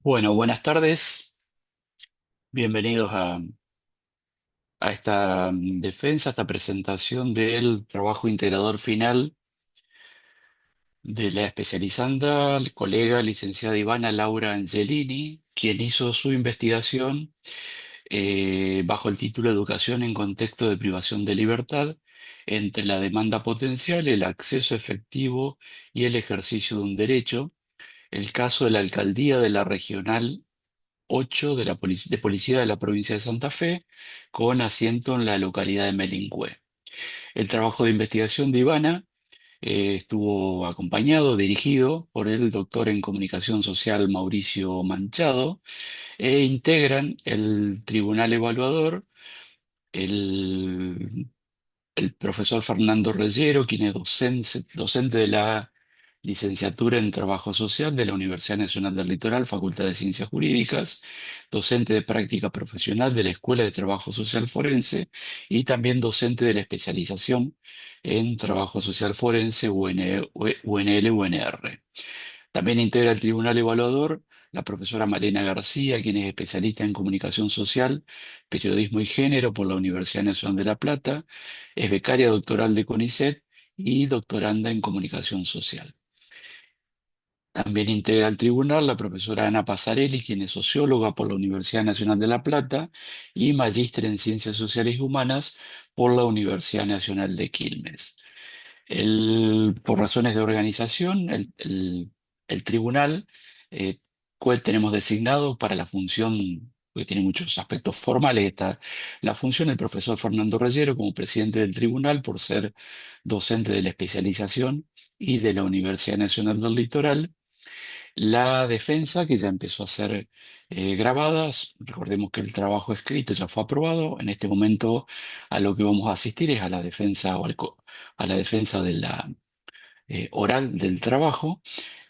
Bueno, buenas tardes. Bienvenidos a esta defensa, a esta presentación del trabajo integrador final de la especializanda, colega licenciada Ivana Laura Angelini, quien hizo su investigación bajo el título Educación en contexto de privación de libertad entre la demanda potencial, el acceso efectivo y el ejercicio de un derecho, el caso de la alcaldía de la Regional 8 de la de Policía de la provincia de Santa Fe, con asiento en la localidad de Melingüe. El trabajo de investigación de Ivana estuvo acompañado, dirigido por el doctor en comunicación social Mauricio Manchado, e integran el tribunal evaluador, el el profesor Fernando Reyero, quien es docente de la licenciatura en Trabajo Social de la Universidad Nacional del Litoral, Facultad de Ciencias Jurídicas, docente de práctica profesional de la Escuela de Trabajo Social Forense y también docente de la especialización en Trabajo Social Forense UNL-UNR. También integra el tribunal evaluador la profesora Malena García, quien es especialista en comunicación social, periodismo y género por la Universidad Nacional de La Plata, es becaria doctoral de CONICET y doctoranda en comunicación social. También integra el tribunal la profesora Ana Passarelli, quien es socióloga por la Universidad Nacional de La Plata y magíster en ciencias sociales y humanas por la Universidad Nacional de Quilmes. Por razones de organización, el tribunal, eh, cual tenemos designado para la función, que tiene muchos aspectos formales, está la función del profesor Fernando Reyero como presidente del tribunal por ser docente de la especialización y de la Universidad Nacional del Litoral. La defensa, que ya empezó a ser grabadas, recordemos que el trabajo escrito ya fue aprobado. En este momento a lo que vamos a asistir es a la defensa a la defensa de la oral del trabajo.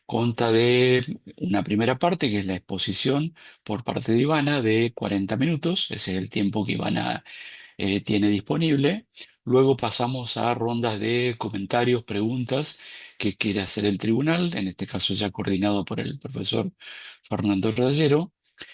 Consta de una primera parte, que es la exposición por parte de Ivana de 40 minutos. Ese es el tiempo que Ivana tiene disponible. Luego pasamos a rondas de comentarios, preguntas que quiere hacer el tribunal, en este caso ya coordinado por el profesor Fernando Rayero.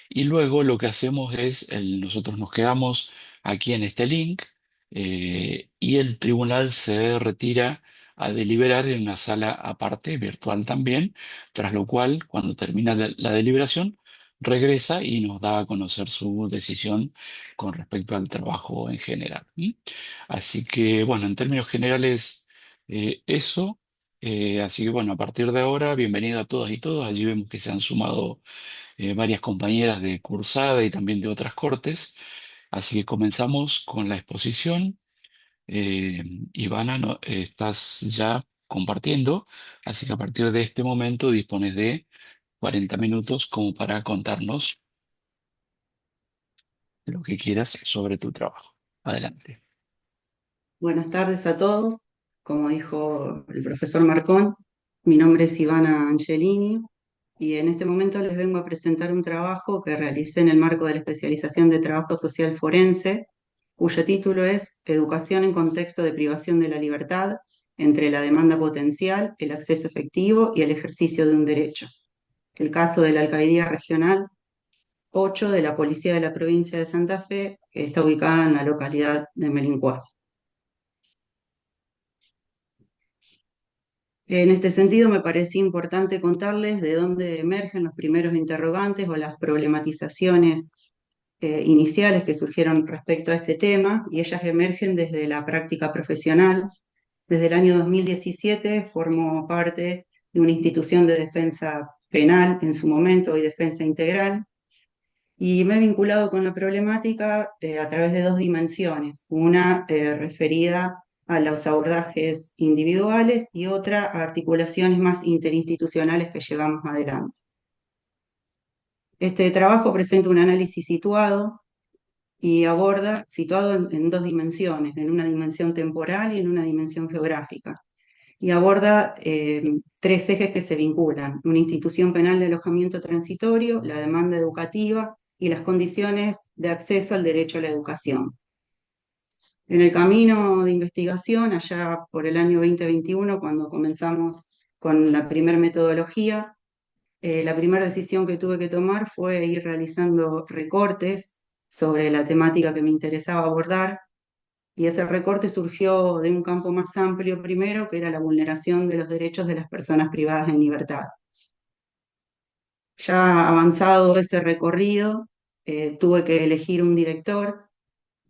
Y luego lo que hacemos es, nosotros nos quedamos aquí en este link, y el tribunal se retira a deliberar en una sala aparte, virtual también, tras lo cual, cuando termina la deliberación, regresa y nos da a conocer su decisión con respecto al trabajo en general. ¿M? Así que, bueno, en términos generales, eso. Así que, bueno, a partir de ahora, bienvenido a todas y todos. Allí vemos que se han sumado varias compañeras de cursada y también de otras cortes. Así que comenzamos con la exposición. Eh, Ivana, estás ya compartiendo, así que a partir de este momento dispones de 40 minutos como para contarnos lo que quieras sobre tu trabajo. Adelante. Buenas tardes a todos. Como dijo el profesor Marcón, mi nombre es Ivana Angelini y en este momento les vengo a presentar un trabajo que realicé en el marco de la especialización de Trabajo Social Forense, cuyo título es Educación en contexto de privación de la libertad entre la demanda potencial, el acceso efectivo y el ejercicio de un derecho. El caso de la Alcaldía Regional 8 de la Policía de la Provincia de Santa Fe, que está ubicada en la localidad de Melincuá. En este sentido, me parece importante contarles de dónde emergen los primeros interrogantes o las problematizaciones iniciales que surgieron respecto a este tema, y ellas emergen desde la práctica profesional. Desde el año 2017 formo parte de una institución de defensa penal en su momento y defensa integral, y me he vinculado con la problemática a través de dos dimensiones, una referida a los abordajes individuales y otra a articulaciones más interinstitucionales que llevamos adelante. Este trabajo presenta un análisis situado y aborda, situado en dos dimensiones, en una dimensión temporal y en una dimensión geográfica, y aborda tres ejes que se vinculan: una institución penal de alojamiento transitorio, la demanda educativa y las condiciones de acceso al derecho a la educación. En el camino de investigación, allá por el año 2021, cuando comenzamos con la primera metodología, La primera decisión que tuve que tomar fue ir realizando recortes sobre la temática que me interesaba abordar, y ese recorte surgió de un campo más amplio primero, que era la vulneración de los derechos de las personas privadas en libertad. Ya avanzado ese recorrido, tuve que elegir un director,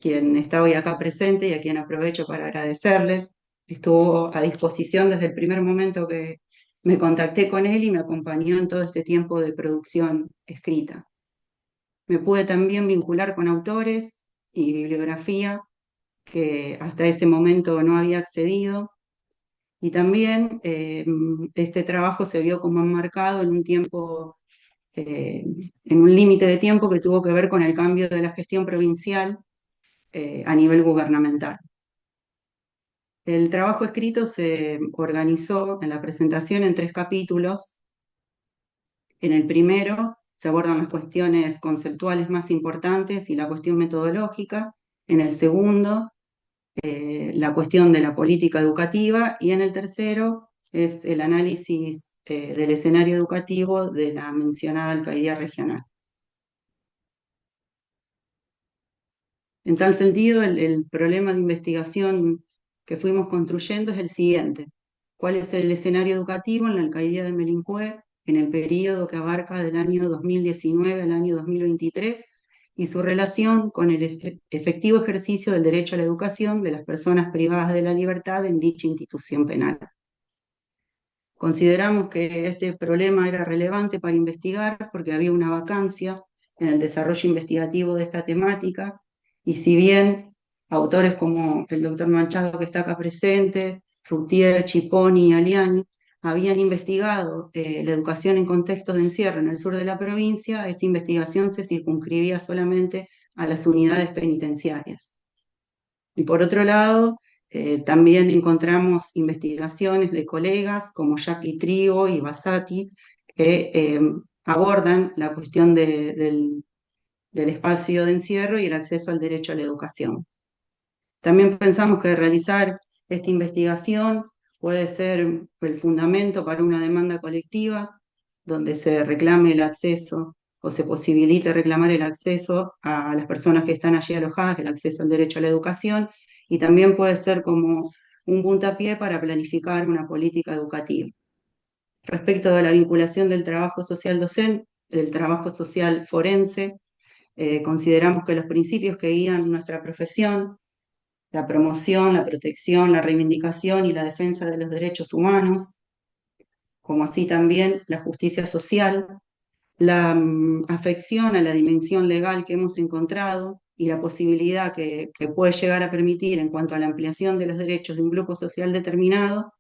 quien está hoy acá presente y a quien aprovecho para agradecerle. Estuvo a disposición desde el primer momento que me contacté con él y me acompañó en todo este tiempo de producción escrita. Me pude también vincular con autores y bibliografía que hasta ese momento no había accedido, y también este trabajo se vio como enmarcado en un tiempo, en un límite de tiempo que tuvo que ver con el cambio de la gestión provincial a nivel gubernamental. El trabajo escrito se organizó en la presentación en 3 capítulos. En el primero se abordan las cuestiones conceptuales más importantes y la cuestión metodológica. En el segundo, la cuestión de la política educativa. Y en el tercero es el análisis del escenario educativo de la mencionada alcaldía regional. En tal sentido, el problema de investigación que fuimos construyendo es el siguiente: ¿cuál es el escenario educativo en la alcaldía de Melincue en el periodo que abarca del año 2019 al año 2023 y su relación con el efectivo ejercicio del derecho a la educación de las personas privadas de la libertad en dicha institución penal? Consideramos que este problema era relevante para investigar porque había una vacancia en el desarrollo investigativo de esta temática, y si bien autores como el doctor Manchado, que está acá presente, Rutier, Chiponi y Aliani, habían investigado la educación en contexto de encierro en el sur de la provincia, esa investigación se circunscribía solamente a las unidades penitenciarias. Y por otro lado, también encontramos investigaciones de colegas como Jackie Trigo y Basati, que abordan la cuestión del espacio de encierro y el acceso al derecho a la educación. También pensamos que realizar esta investigación puede ser el fundamento para una demanda colectiva, donde se reclame el acceso o se posibilite reclamar el acceso a las personas que están allí alojadas, el acceso al derecho a la educación, y también puede ser como un puntapié para planificar una política educativa. Respecto de la vinculación del trabajo social docente, del trabajo social forense, consideramos que los principios que guían nuestra profesión, la promoción, la protección, la reivindicación y la defensa de los derechos humanos, como así también la justicia social, la afección a la dimensión legal que hemos encontrado y la posibilidad que puede llegar a permitir en cuanto a la ampliación de los derechos de un grupo social determinado,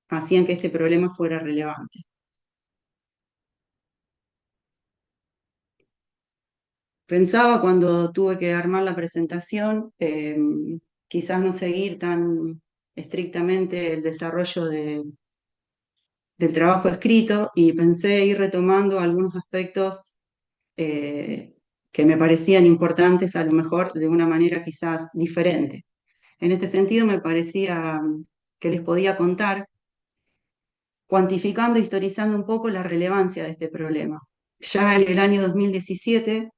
hacían que este problema fuera relevante. Pensaba cuando tuve que armar la presentación, quizás no seguir tan estrictamente el desarrollo del trabajo escrito, y pensé ir retomando algunos aspectos eh, que me parecían importantes, a lo mejor de una manera quizás diferente. En este sentido, me parecía que les podía contar, cuantificando e historizando un poco la relevancia de este problema. Ya en el año 2017,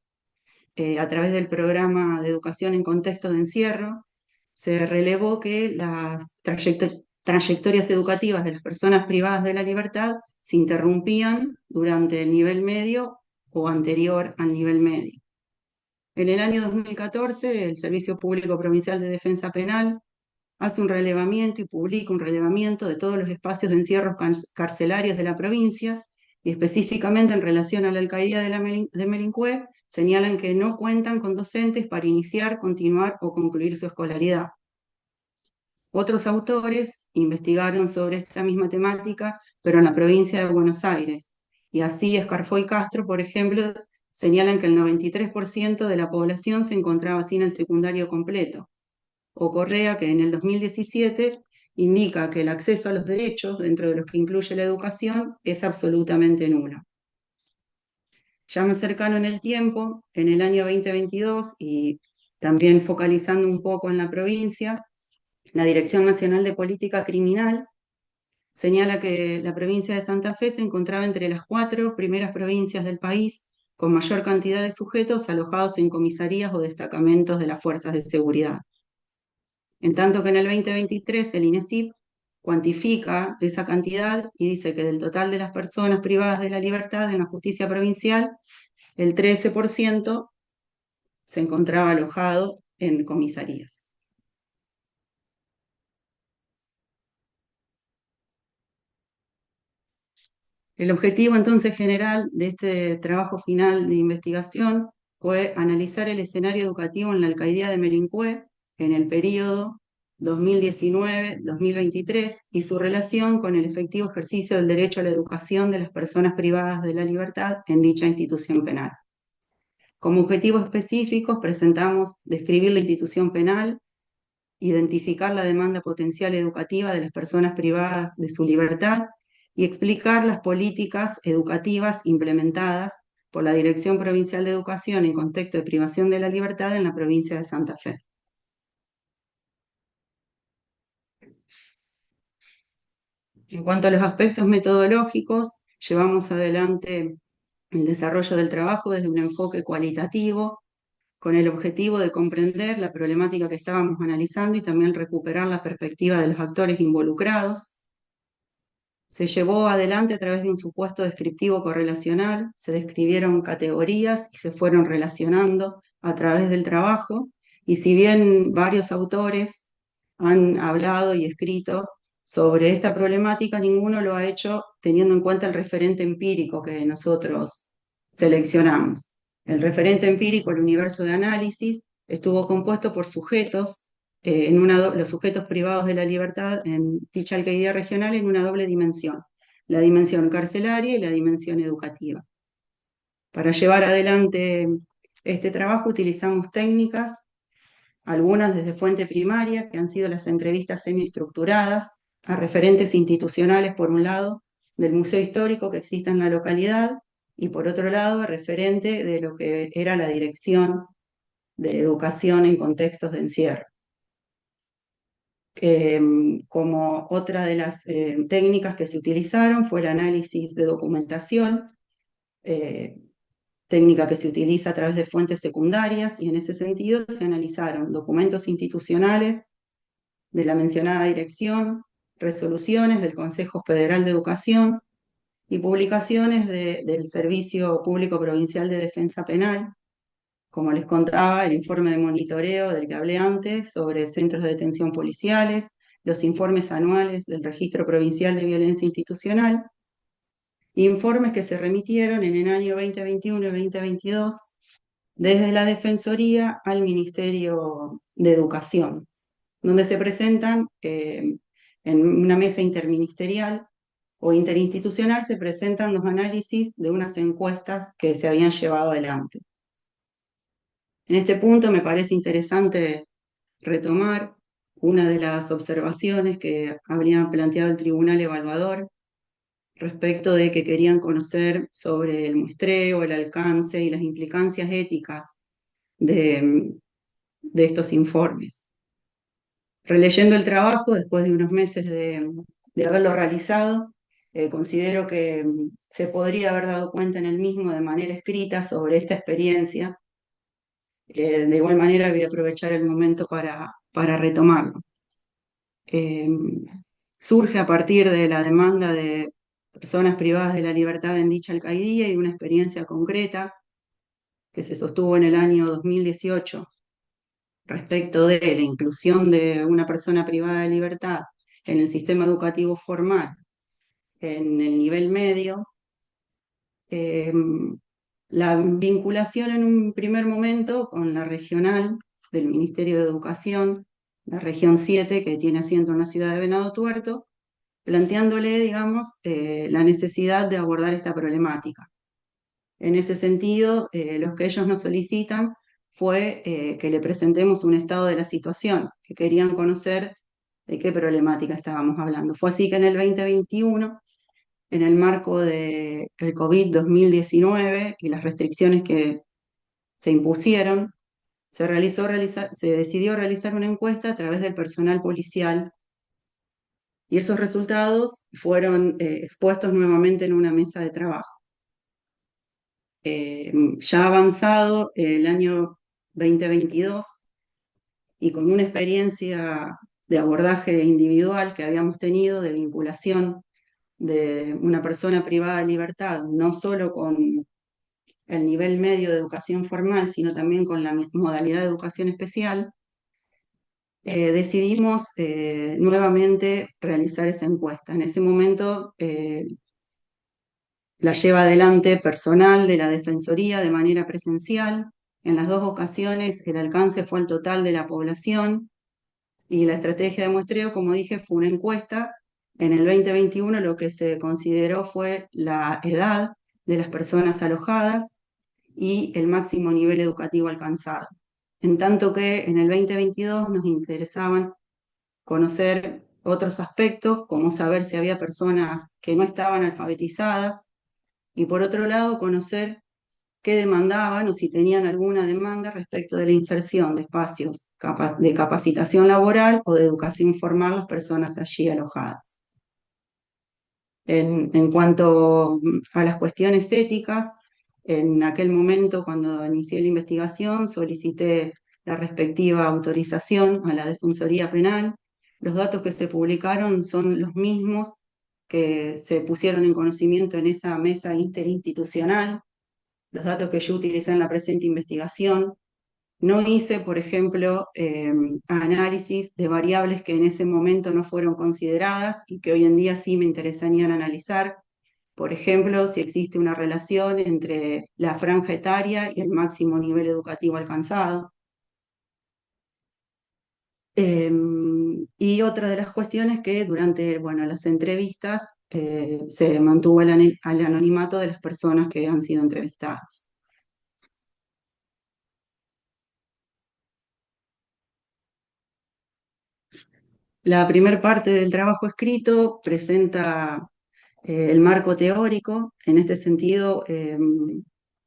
a través del programa de educación en contexto de encierro, se relevó que las trayectorias educativas de las personas privadas de la libertad se interrumpían durante el nivel medio o anterior al nivel medio. En el año 2014, el Servicio Público Provincial de Defensa Penal hace un relevamiento y publica un relevamiento de todos los espacios de encierros carcelarios de la provincia, y específicamente en relación a la alcaldía de Melincue, señalan que no cuentan con docentes para iniciar, continuar o concluir su escolaridad. Otros autores investigaron sobre esta misma temática, pero en la provincia de Buenos Aires, y así Escarfó y Castro, por ejemplo, señalan que el 93% de la población se encontraba sin el secundario completo, o Correa, que en el 2017 indica que el acceso a los derechos, dentro de los que incluye la educación, es absolutamente nulo. Ya más cercano en el tiempo, en el año 2022, y también focalizando un poco en la provincia, la Dirección Nacional de Política Criminal señala que la provincia de Santa Fe se encontraba entre las 4 primeras provincias del país con mayor cantidad de sujetos alojados en comisarías o destacamentos de las fuerzas de seguridad. En tanto que en el 2023 el INESIP cuantifica esa cantidad y dice que del total de las personas privadas de la libertad en la justicia provincial, el 13% se encontraba alojado en comisarías. El objetivo entonces general de este trabajo final de investigación fue analizar el escenario educativo en la alcaldía de Melincue en el periodo 2019-2023 y su relación con el efectivo ejercicio del derecho a la educación de las personas privadas de la libertad en dicha institución penal. Como objetivos específicos presentamos describir la institución penal, identificar la demanda potencial educativa de las personas privadas de su libertad y explicar las políticas educativas implementadas por la Dirección Provincial de Educación en contexto de privación de la libertad en la provincia de Santa Fe. En cuanto a los aspectos metodológicos, llevamos adelante el desarrollo del trabajo desde un enfoque cualitativo, con el objetivo de comprender la problemática que estábamos analizando y también recuperar la perspectiva de los actores involucrados. Se llevó adelante a través de un supuesto descriptivo correlacional, se describieron categorías y se fueron relacionando a través del trabajo, y si bien varios autores han hablado y escrito sobre esta problemática, ninguno lo ha hecho teniendo en cuenta el referente empírico que nosotros seleccionamos. El referente empírico, el universo de análisis, estuvo compuesto por sujetos los sujetos privados de la libertad en dicha alcaldía regional en una doble dimensión, la dimensión carcelaria y la dimensión educativa. Para llevar adelante este trabajo utilizamos técnicas, algunas desde fuente primaria, que han sido las entrevistas semiestructuradas a referentes institucionales, por un lado, del Museo Histórico que existe en la localidad, y por otro lado, a referente de lo que era la Dirección de Educación en contextos de encierro. Como otra de las técnicas que se utilizaron fue el análisis de documentación, eh, técnica que se utiliza a través de fuentes secundarias, y en ese sentido se analizaron documentos institucionales de la mencionada dirección, resoluciones del Consejo Federal de Educación y publicaciones del Servicio Público Provincial de Defensa Penal, como les contaba, el informe de monitoreo del que hablé antes sobre centros de detención policiales, los informes anuales del Registro Provincial de Violencia Institucional, informes que se remitieron en el año 2021 y 2022 desde la Defensoría al Ministerio de Educación, donde se presentan en una mesa interministerial o interinstitucional, se presentan los análisis de unas encuestas que se habían llevado adelante. En este punto me parece interesante retomar una de las observaciones que habría planteado el tribunal evaluador respecto de que querían conocer sobre el muestreo, el alcance y las implicancias éticas de estos informes. Releyendo el trabajo, después de unos meses de haberlo realizado, considero que se podría haber dado cuenta en el mismo de manera escrita sobre esta experiencia. De igual manera voy a aprovechar el momento para retomarlo. Surge a partir de la demanda de personas privadas de la libertad en dicha alcaldía y de una experiencia concreta que se sostuvo en el año 2018 respecto de la inclusión de una persona privada de libertad en el sistema educativo formal en el nivel medio. La vinculación en un primer momento con la regional del Ministerio de Educación, la región 7, que tiene asiento en la ciudad de Venado Tuerto, planteándole, digamos, la necesidad de abordar esta problemática. En ese sentido, lo que ellos nos solicitan fue que le presentemos un estado de la situación, que querían conocer de qué problemática estábamos hablando. Fue así que en el 2021, en el marco del COVID 2019 y las restricciones que se impusieron, se decidió realizar una encuesta a través del personal policial y esos resultados fueron expuestos nuevamente en una mesa de trabajo. Ya avanzado el año 2022 y con una experiencia de abordaje individual que habíamos tenido de vinculación de una persona privada de libertad, no solo con el nivel medio de educación formal, sino también con la modalidad de educación especial, decidimos nuevamente realizar esa encuesta. En ese momento la lleva adelante personal de la Defensoría de manera presencial. En las dos ocasiones el alcance fue al total de la población y la estrategia de muestreo, como dije, fue una encuesta. En el 2021 lo que se consideró fue la edad de las personas alojadas y el máximo nivel educativo alcanzado. En tanto que en el 2022 nos interesaban conocer otros aspectos, como saber si había personas que no estaban alfabetizadas y por otro lado conocer qué demandaban o si tenían alguna demanda respecto de la inserción de espacios de capacitación laboral o de educación formal las personas allí alojadas. En cuanto a las cuestiones éticas, en aquel momento cuando inicié la investigación solicité la respectiva autorización a la Defensoría Penal. Los datos que se publicaron son los mismos que se pusieron en conocimiento en esa mesa interinstitucional, los datos que yo utilicé en la presente investigación. No hice, por ejemplo, análisis de variables que en ese momento no fueron consideradas y que hoy en día sí me interesarían analizar. Por ejemplo, si existe una relación entre la franja etaria y el máximo nivel educativo alcanzado. Y otra de las cuestiones que durante las entrevistas se mantuvo al anonimato de las personas que han sido entrevistadas. La primera parte del trabajo escrito presenta el marco teórico. En este sentido,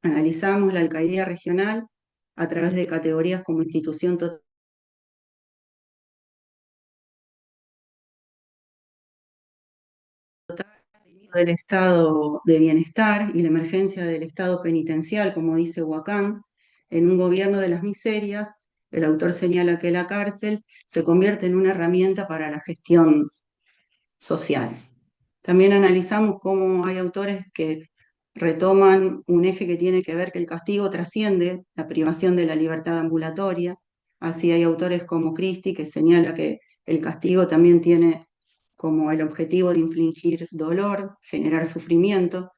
analizamos la alcaldía regional a través de categorías como institución total del estado de bienestar y la emergencia del estado penitencial, como dice Huacán, en un gobierno de las miserias. El autor señala que la cárcel se convierte en una herramienta para la gestión social. También analizamos cómo hay autores que retoman un eje que tiene que ver que el castigo trasciende la privación de la libertad ambulatoria. Así hay autores como Christie que señala que el castigo también tiene como el objetivo de infligir dolor, generar sufrimiento,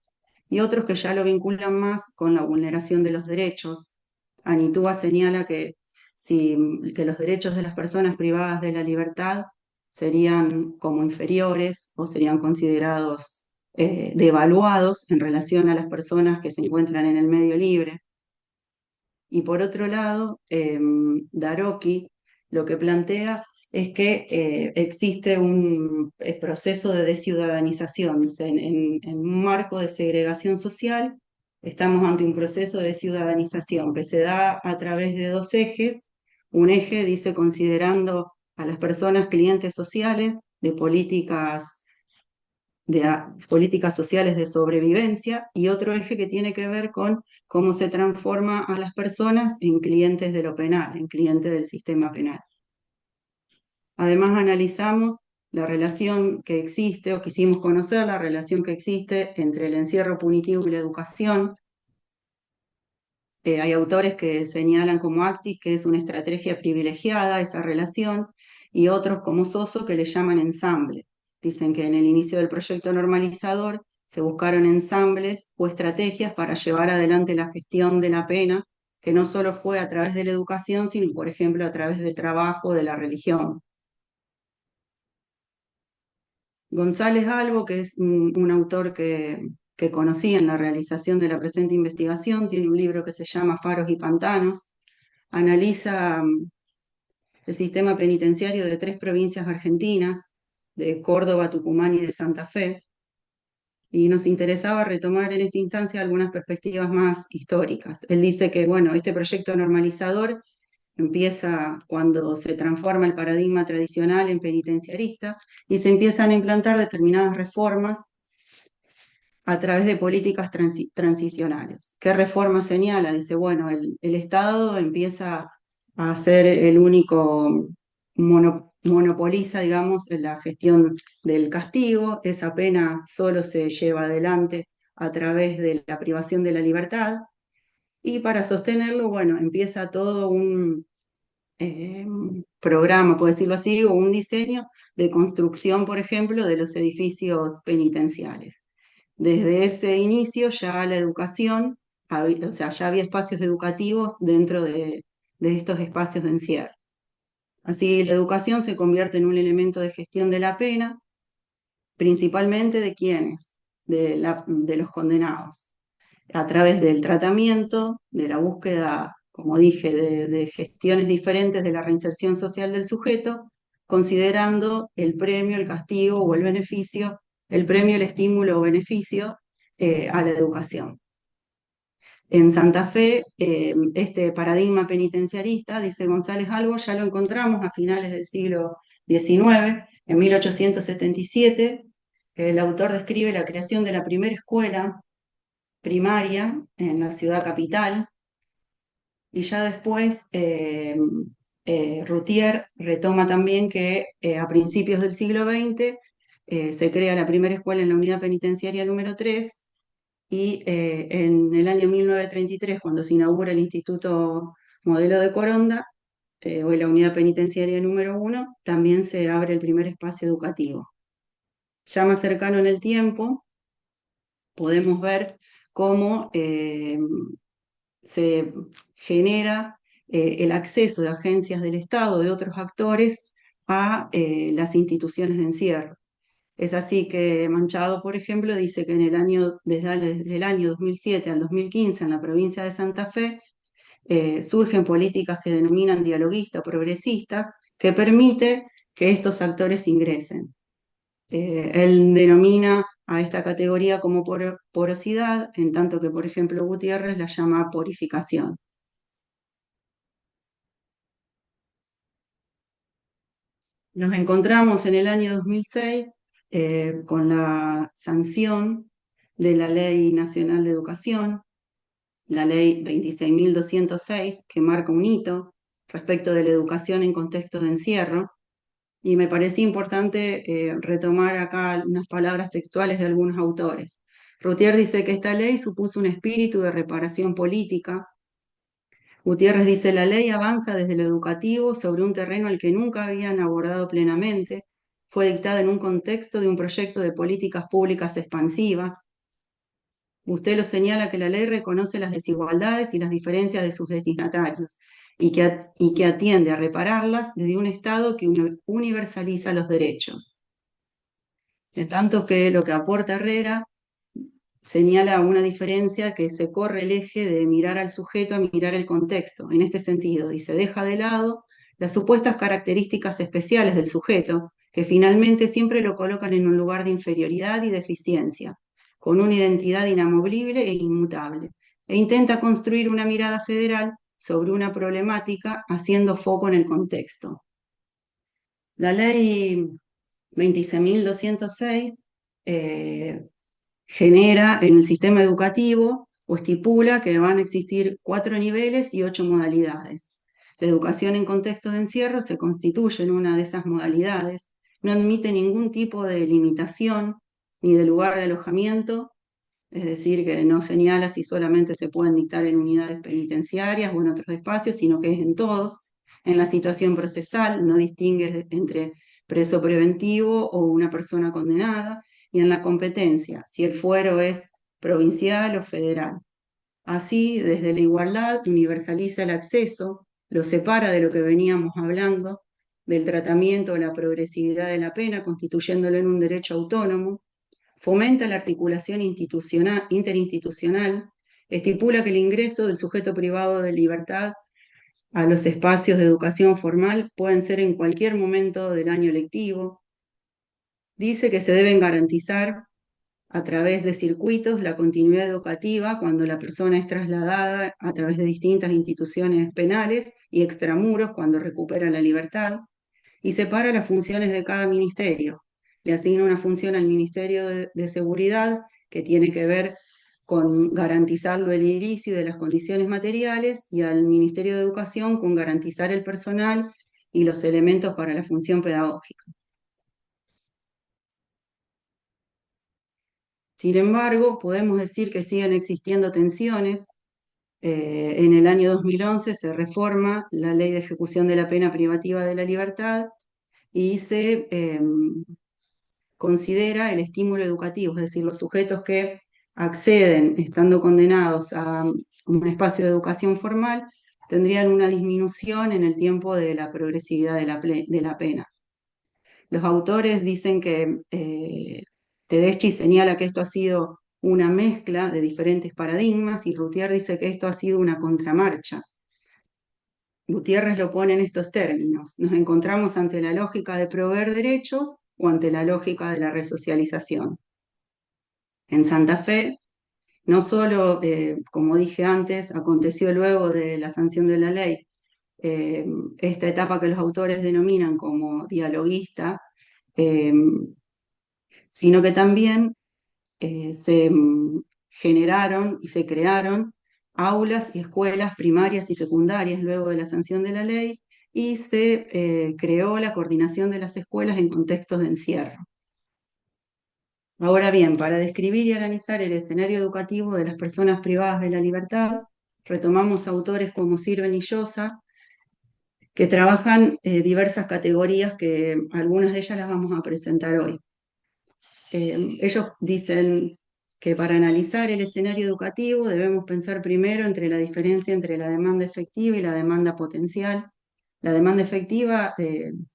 y otros que ya lo vinculan más con la vulneración de los derechos. Anitúa señala que los derechos de las personas privadas de la libertad serían como inferiores o serían considerados devaluados en relación a las personas que se encuentran en el medio libre. Y por otro lado, Daroki lo que plantea es que existe un proceso de desciudadanización. O sea, en un marco de segregación social, estamos ante un proceso de ciudadanización que se da a través de dos ejes. Un eje dice considerando a las personas clientes sociales de políticas sociales de sobrevivencia, y otro eje que tiene que ver con cómo se transforma a las personas en clientes de lo penal, en clientes del sistema penal. Además, analizamos la relación que existe, o quisimos conocer la relación que existe entre el encierro punitivo y la educación. Hay autores que señalan como Actis que es una estrategia privilegiada esa relación, y otros como Soso que le llaman ensamble. Dicen que en el inicio del proyecto normalizador se buscaron ensambles o estrategias para llevar adelante la gestión de la pena, que no solo fue a través de la educación, sino por ejemplo a través del trabajo, de la religión. González Albo, que es un autor que conocí en la realización de la presente investigación, tiene un libro que se llama Faros y Pantanos. Analiza el sistema penitenciario de 3 provincias argentinas, de Córdoba, Tucumán y de Santa Fe, y nos interesaba retomar en esta instancia algunas perspectivas más históricas. Él dice que, este proyecto normalizador empieza cuando se transforma el paradigma tradicional en penitenciarista y se empiezan a implantar determinadas reformas a través de políticas transicionales. ¿Qué reforma señala? Dice, bueno, el Estado empieza a ser el único monopoliza, digamos, en la gestión del castigo, esa pena solo se lleva adelante a través de la privación de la libertad, y para sostenerlo, bueno, empieza todo un programa, por decirlo así, o un diseño de construcción, por ejemplo, de los edificios penitenciales. Desde ese inicio ya la educación, o sea, ya había espacios educativos dentro de estos espacios de encierro. Así, la educación se convierte en un elemento de gestión de la pena, principalmente de quienes, de los condenados, a través del tratamiento, de la búsqueda, como dije, de gestiones diferentes de la reinserción social del sujeto, considerando el premio, el castigo o el beneficio, el premio, el estímulo o beneficio a la educación. En Santa Fe, este paradigma penitenciarista, dice González Albo, ya lo encontramos a finales del siglo XIX, en 1877. El autor describe la creación de la primera escuela primaria en la ciudad capital, y ya después Routier retoma también que a principios del siglo XX se crea la primera escuela en la unidad penitenciaria número 3, y en el año 1933, cuando se inaugura el Instituto Modelo de Coronda, o la unidad penitenciaria número 1, también se abre el primer espacio educativo. Ya más cercano en el tiempo, podemos ver cómo se genera el acceso de agencias del Estado, de otros actores, a las instituciones de encierro. Es así que Manchado, por ejemplo, dice que desde el año 2007 al 2015 en la provincia de Santa Fe surgen políticas que denominan dialoguistas, progresistas, que permite que estos actores ingresen. Él denomina a esta categoría como porosidad, en tanto que, por ejemplo, Gutiérrez la llama purificación. Nos encontramos en el año 2006 con la sanción de la Ley Nacional de Educación, la Ley 26.206, que marca un hito respecto de la educación en contexto de encierro. Y me parecía importante retomar acá unas palabras textuales de algunos autores. Routier dice que esta ley supuso un espíritu de reparación política. Gutiérrez dice, la ley avanza desde lo educativo sobre un terreno al que nunca habían abordado plenamente. Fue dictada en un contexto de un proyecto de políticas públicas expansivas. Usted lo señala que la ley reconoce las desigualdades y las diferencias de sus destinatarios y que atiende a repararlas desde un Estado que universaliza los derechos. En tanto que lo que aporta Herrera señala una diferencia, que se corre el eje de mirar al sujeto a mirar el contexto. En este sentido, dice, deja de lado las supuestas características especiales del sujeto, que finalmente siempre lo colocan en un lugar de inferioridad y deficiencia, con una identidad inamovible e inmutable, e intenta construir una mirada federal sobre una problemática haciendo foco en el contexto. La ley 26.206 genera en el sistema educativo o estipula que van a existir 4 niveles y 8 modalidades. La educación en contexto de encierro se constituye en una de esas modalidades, no admite ningún tipo de limitación ni de lugar de alojamiento, es decir, que no señala si solamente se pueden dictar en unidades penitenciarias o en otros espacios, sino que es en todos. En la situación procesal no distingue entre preso preventivo o una persona condenada, y en la competencia, si el fuero es provincial o federal. Así, desde la igualdad, universaliza el acceso, lo separa de lo que veníamos hablando, del tratamiento o la progresividad de la pena, constituyéndolo en un derecho autónomo, fomenta la articulación interinstitucional, estipula que el ingreso del sujeto privado de libertad a los espacios de educación formal pueden ser en cualquier momento del año lectivo, dice que se deben garantizar a través de circuitos la continuidad educativa cuando la persona es trasladada a través de distintas instituciones penales y extramuros cuando recupera la libertad, y separa las funciones de cada ministerio. Le asigna una función al Ministerio de Seguridad que tiene que ver con garantizar lo edilicio de las condiciones materiales y al Ministerio de Educación con garantizar el personal y los elementos para la función pedagógica. Sin embargo, podemos decir que siguen existiendo tensiones. En el año 2011 se reforma la Ley de Ejecución de la Pena Privativa de la Libertad y se considera el estímulo educativo, es decir, los sujetos que acceden estando condenados a un espacio de educación formal tendrían una disminución en el tiempo de la progresividad de la pena. Los autores dicen que Tedeschi señala que esto ha sido una mezcla de diferentes paradigmas y Routhier dice que esto ha sido una contramarcha. Gutiérrez lo pone en estos términos: nos encontramos ante la lógica de proveer derechos o ante la lógica de la resocialización. En Santa Fe, no solo, como dije antes, aconteció luego de la sanción de la ley, esta etapa que los autores denominan como dialoguista, eh, sino que también se generaron y se crearon aulas y escuelas primarias y secundarias luego de la sanción de la ley y se creó la coordinación de las escuelas en contextos de encierro. Ahora bien, para describir y analizar el escenario educativo de las personas privadas de la libertad, retomamos autores como Sirven y Llosa, que trabajan diversas categorías que algunas de ellas las vamos a presentar hoy. Ellos dicen que para analizar el escenario educativo debemos pensar primero entre la diferencia entre la demanda efectiva y la demanda potencial. La demanda efectiva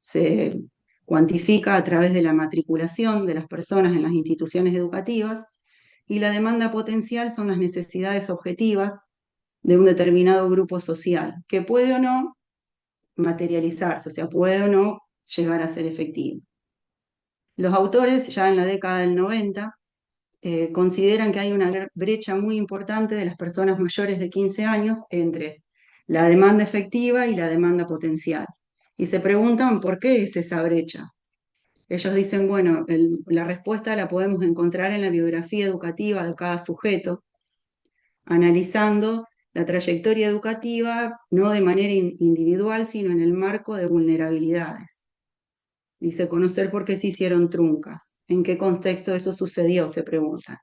se cuantifica a través de la matriculación de las personas en las instituciones educativas y la demanda potencial son las necesidades objetivas de un determinado grupo social, que puede o no materializarse, o sea, puede o no llegar a ser efectivo. Los autores, ya en la década del 90, consideran que hay una brecha muy importante de las personas mayores de 15 años entre la demanda efectiva y la demanda potencial. Y se preguntan por qué es esa brecha. Ellos dicen, bueno, la respuesta la podemos encontrar en la biografía educativa de cada sujeto, analizando la trayectoria educativa no de manera individual, sino en el marco de vulnerabilidades. Dice, conocer por qué se hicieron truncas, en qué contexto eso sucedió, se preguntan.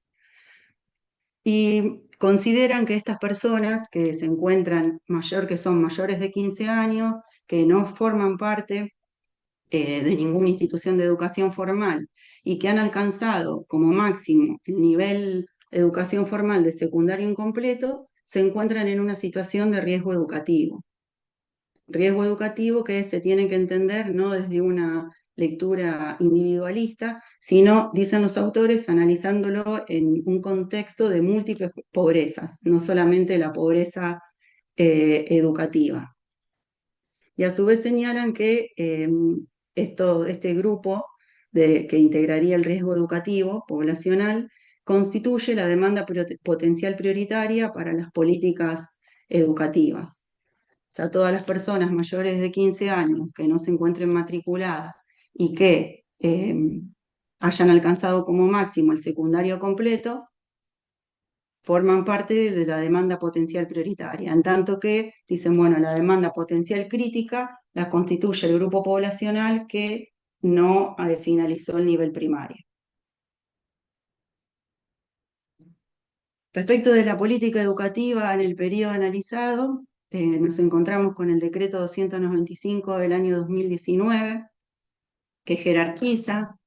Y consideran que estas personas que se encuentran que son mayores de 15 años, que no forman parte de ninguna institución de educación formal y que han alcanzado como máximo el nivel de educación formal de secundario incompleto, se encuentran en una situación de riesgo educativo. Riesgo educativo que se tiene que entender no desde una lectura individualista, sino, dicen los autores, analizándolo en un contexto de múltiples pobrezas, no solamente la pobreza educativa. Y a su vez señalan que este grupo que integraría el riesgo educativo poblacional constituye la demanda potencial prioritaria para las políticas educativas. O sea, todas las personas mayores de 15 años que no se encuentren matriculadas y que hayan alcanzado como máximo el secundario completo, forman parte de la demanda potencial prioritaria, en tanto que dicen, bueno, la demanda potencial crítica la constituye el grupo poblacional que no finalizó el nivel primario. Respecto de la política educativa en el periodo analizado, nos encontramos con el decreto 295 del año 2019, que jerarquiza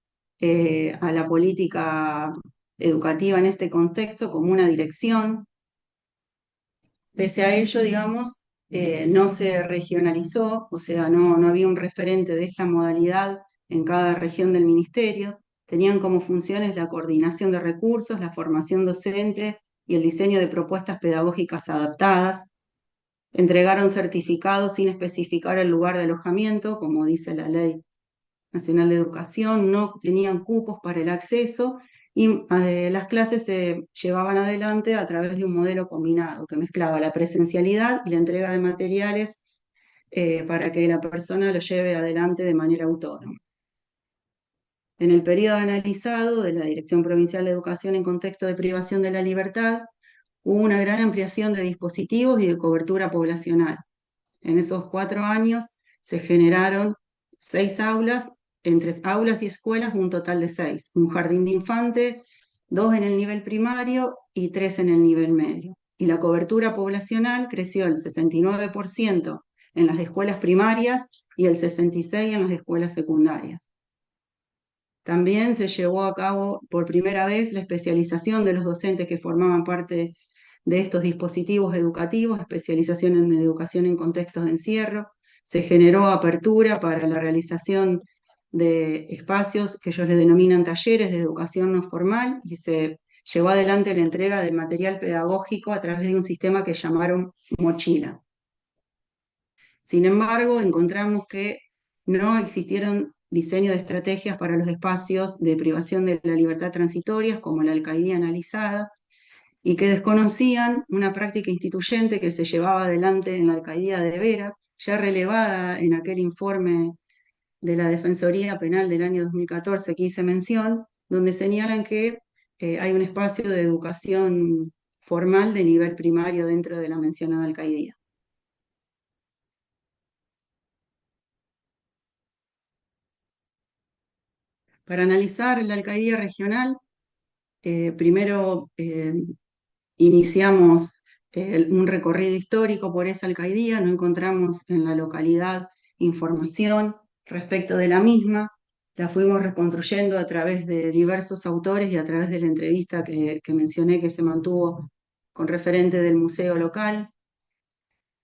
a la política educativa en este contexto como una dirección. Pese a ello, digamos, no se regionalizó, o sea, no había un referente de esta modalidad en cada región del ministerio. Tenían como funciones la coordinación de recursos, la formación docente y el diseño de propuestas pedagógicas adaptadas. Entregaron certificados sin especificar el lugar de alojamiento, como dice la Ley Nacional de Educación, no tenían cupos para el acceso y las clases se llevaban adelante a través de un modelo combinado que mezclaba la presencialidad y la entrega de materiales para que la persona lo lleve adelante de manera autónoma. En el periodo analizado de la Dirección Provincial de Educación en contexto de privación de la libertad, hubo una gran ampliación de dispositivos y de cobertura poblacional. En esos 4 años se generaron 6 aulas, entre aulas y escuelas un total de 6, un jardín de infante, 2 en el nivel primario y 3 en el nivel medio. Y la cobertura poblacional creció el 69% en las escuelas primarias y el 66% en las escuelas secundarias. También se llevó a cabo por primera vez la especialización de los docentes que formaban parte de estos dispositivos educativos, especialización en educación en contextos de encierro. Se generó apertura para la realización de espacios que ellos le denominan talleres de educación no formal y se llevó adelante la entrega del material pedagógico a través de un sistema que llamaron mochila. Sin embargo, encontramos que no existieron diseño de estrategias para los espacios de privación de la libertad transitorias, como la alcaidía analizada, y que desconocían una práctica instituyente que se llevaba adelante en la alcaidía de Vera, ya relevada en aquel informe de la Defensoría Penal del año 2014 que hice mención, donde señalan que hay un espacio de educación formal de nivel primario dentro de la mencionada alcaidía. Para analizar la alcaidía regional, primero iniciamos un recorrido histórico por esa alcaidía, no encontramos en la localidad información respecto de la misma, la fuimos reconstruyendo a través de diversos autores y a través de la entrevista que mencioné que se mantuvo con referente del museo local.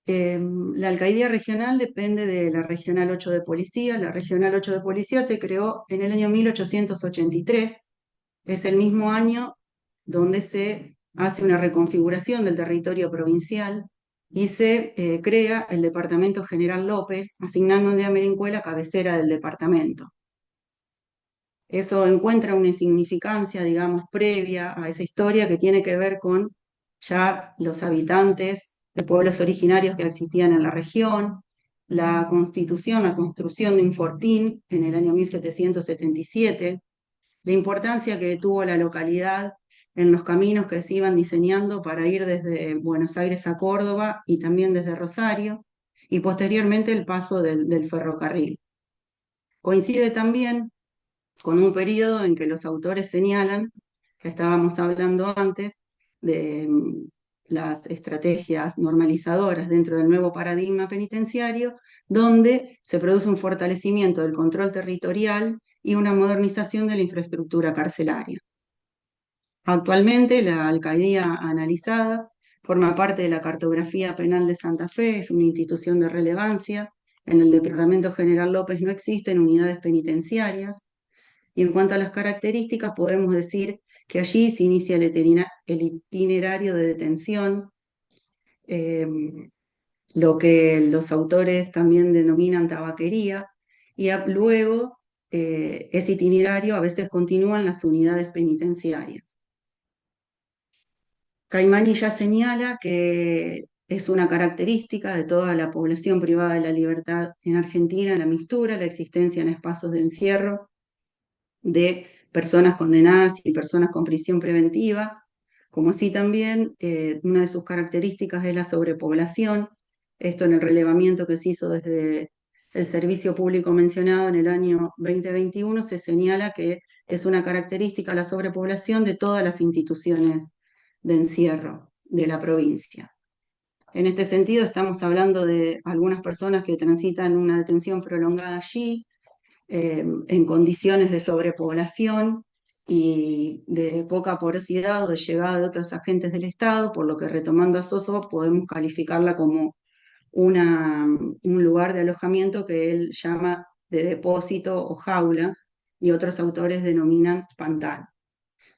La alcaidía regional depende de la Regional 8 de Policía. La Regional 8 de Policía se creó en el año 1883. Es el mismo año donde se hace una reconfiguración del territorio provincial y se crea el Departamento General López, asignándole a Merincuela cabecera del departamento. Eso encuentra una insignificancia, digamos, previa a esa historia que tiene que ver con ya los habitantes de pueblos originarios que existían en la región, la constitución, la construcción de un fortín en el año 1777, la importancia que tuvo la localidad en los caminos que se iban diseñando para ir desde Buenos Aires a Córdoba y también desde Rosario, y posteriormente el paso del ferrocarril. Coincide también con un periodo en que los autores señalan, que estábamos hablando antes, de las estrategias normalizadoras dentro del nuevo paradigma penitenciario, donde se produce un fortalecimiento del control territorial y una modernización de la infraestructura carcelaria. Actualmente, la alcaidía analizada forma parte de la Cartografía Penal de Santa Fe, es una institución de relevancia. En el Departamento General López no existen unidades penitenciarias. Y en cuanto a las características, podemos decir que allí se inicia el itinerario de detención, eh, lo que los autores también denominan tabaquería, y luego ese itinerario a veces continúa en las unidades penitenciarias. Caimani ya señala que es una característica de toda la población privada de la libertad en Argentina la mixtura, la existencia en espacios de encierro de personas condenadas y personas con prisión preventiva, como así también una de sus características es la sobrepoblación. Esto en el relevamiento que se hizo desde el servicio público mencionado en el año 2021 se señala que es una característica la sobrepoblación de todas las instituciones de encierro de la provincia. En este sentido, estamos hablando de algunas personas que transitan una detención prolongada allí, en condiciones de sobrepoblación y de poca porosidad o de llegada de otros agentes del Estado, por lo que retomando a Soso podemos calificarla como un lugar de alojamiento que él llama de depósito o jaula y otros autores denominan pantano.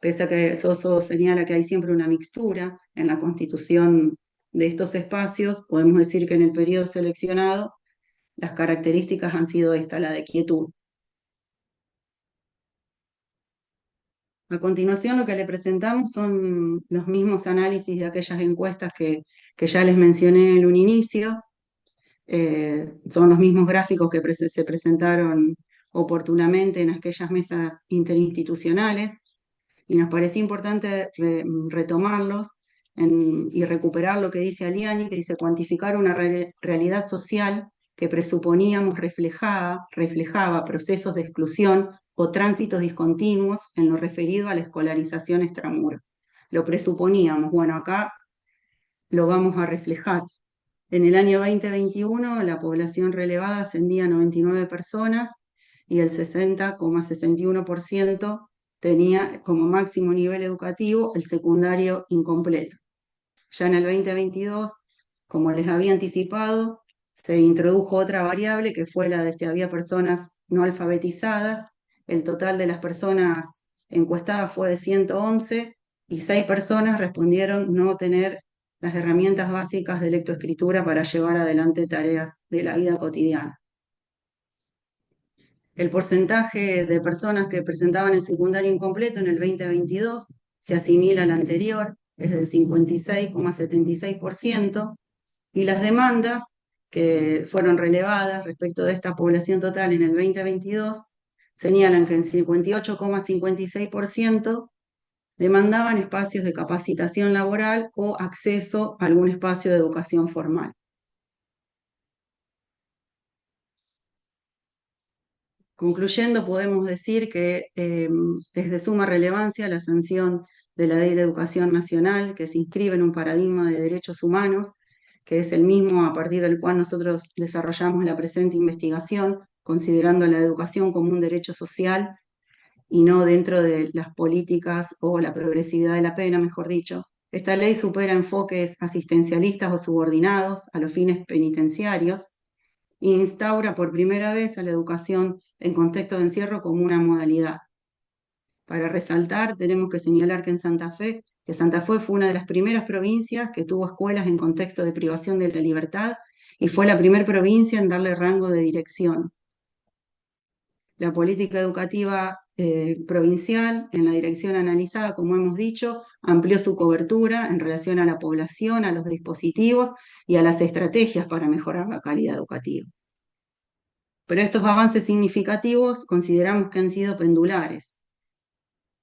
Pese a que Soso señala que hay siempre una mixtura en la constitución de estos espacios, podemos decir que en el periodo seleccionado las características han sido esta, la de quietud. A continuación, lo que le presentamos son los mismos análisis de aquellas encuestas que ya les mencioné en un inicio. Son los mismos gráficos que se presentaron oportunamente en aquellas mesas interinstitucionales y nos parecía importante retomarlos y recuperar lo que dice Aliani, que dice cuantificar una realidad social que presuponíamos reflejaba procesos de exclusión o tránsitos discontinuos en lo referido a la escolarización extramuro. Lo presuponíamos, bueno, acá lo vamos a reflejar. En el año 2021 la población relevada ascendía a 99 personas y el 60,61% tenía como máximo nivel educativo el secundario incompleto. Ya en el 2022, como les había anticipado, se introdujo otra variable que fue la de si había personas no alfabetizadas. El total de las personas encuestadas fue de 111 y 6 personas respondieron no tener las herramientas básicas de lectoescritura para llevar adelante tareas de la vida cotidiana. El porcentaje de personas que presentaban el secundario incompleto en el 2022 se asimila al anterior, es del 56,76%, y las demandas que fueron relevadas respecto de esta población total en el 2022 señalan que en 58,56% demandaban espacios de capacitación laboral o acceso a algún espacio de educación formal. Concluyendo, podemos decir que es de suma relevancia la sanción de la Ley de Educación Nacional, que se inscribe en un paradigma de derechos humanos, que es el mismo a partir del cual nosotros desarrollamos la presente investigación, considerando la educación como un derecho social y no dentro de las políticas o la progresividad de la pena, mejor dicho. Esta ley supera enfoques asistencialistas o subordinados a los fines penitenciarios e instaura por primera vez a la educación en contexto de encierro como una modalidad. Para resaltar, tenemos que señalar que Santa Fe fue una de las primeras provincias que tuvo escuelas en contexto de privación de la libertad y fue la primera provincia en darle rango de dirección. La política educativa provincial, en la dirección analizada, como hemos dicho, amplió su cobertura en relación a la población, a los dispositivos y a las estrategias para mejorar la calidad educativa. Pero estos avances significativos consideramos que han sido pendulares.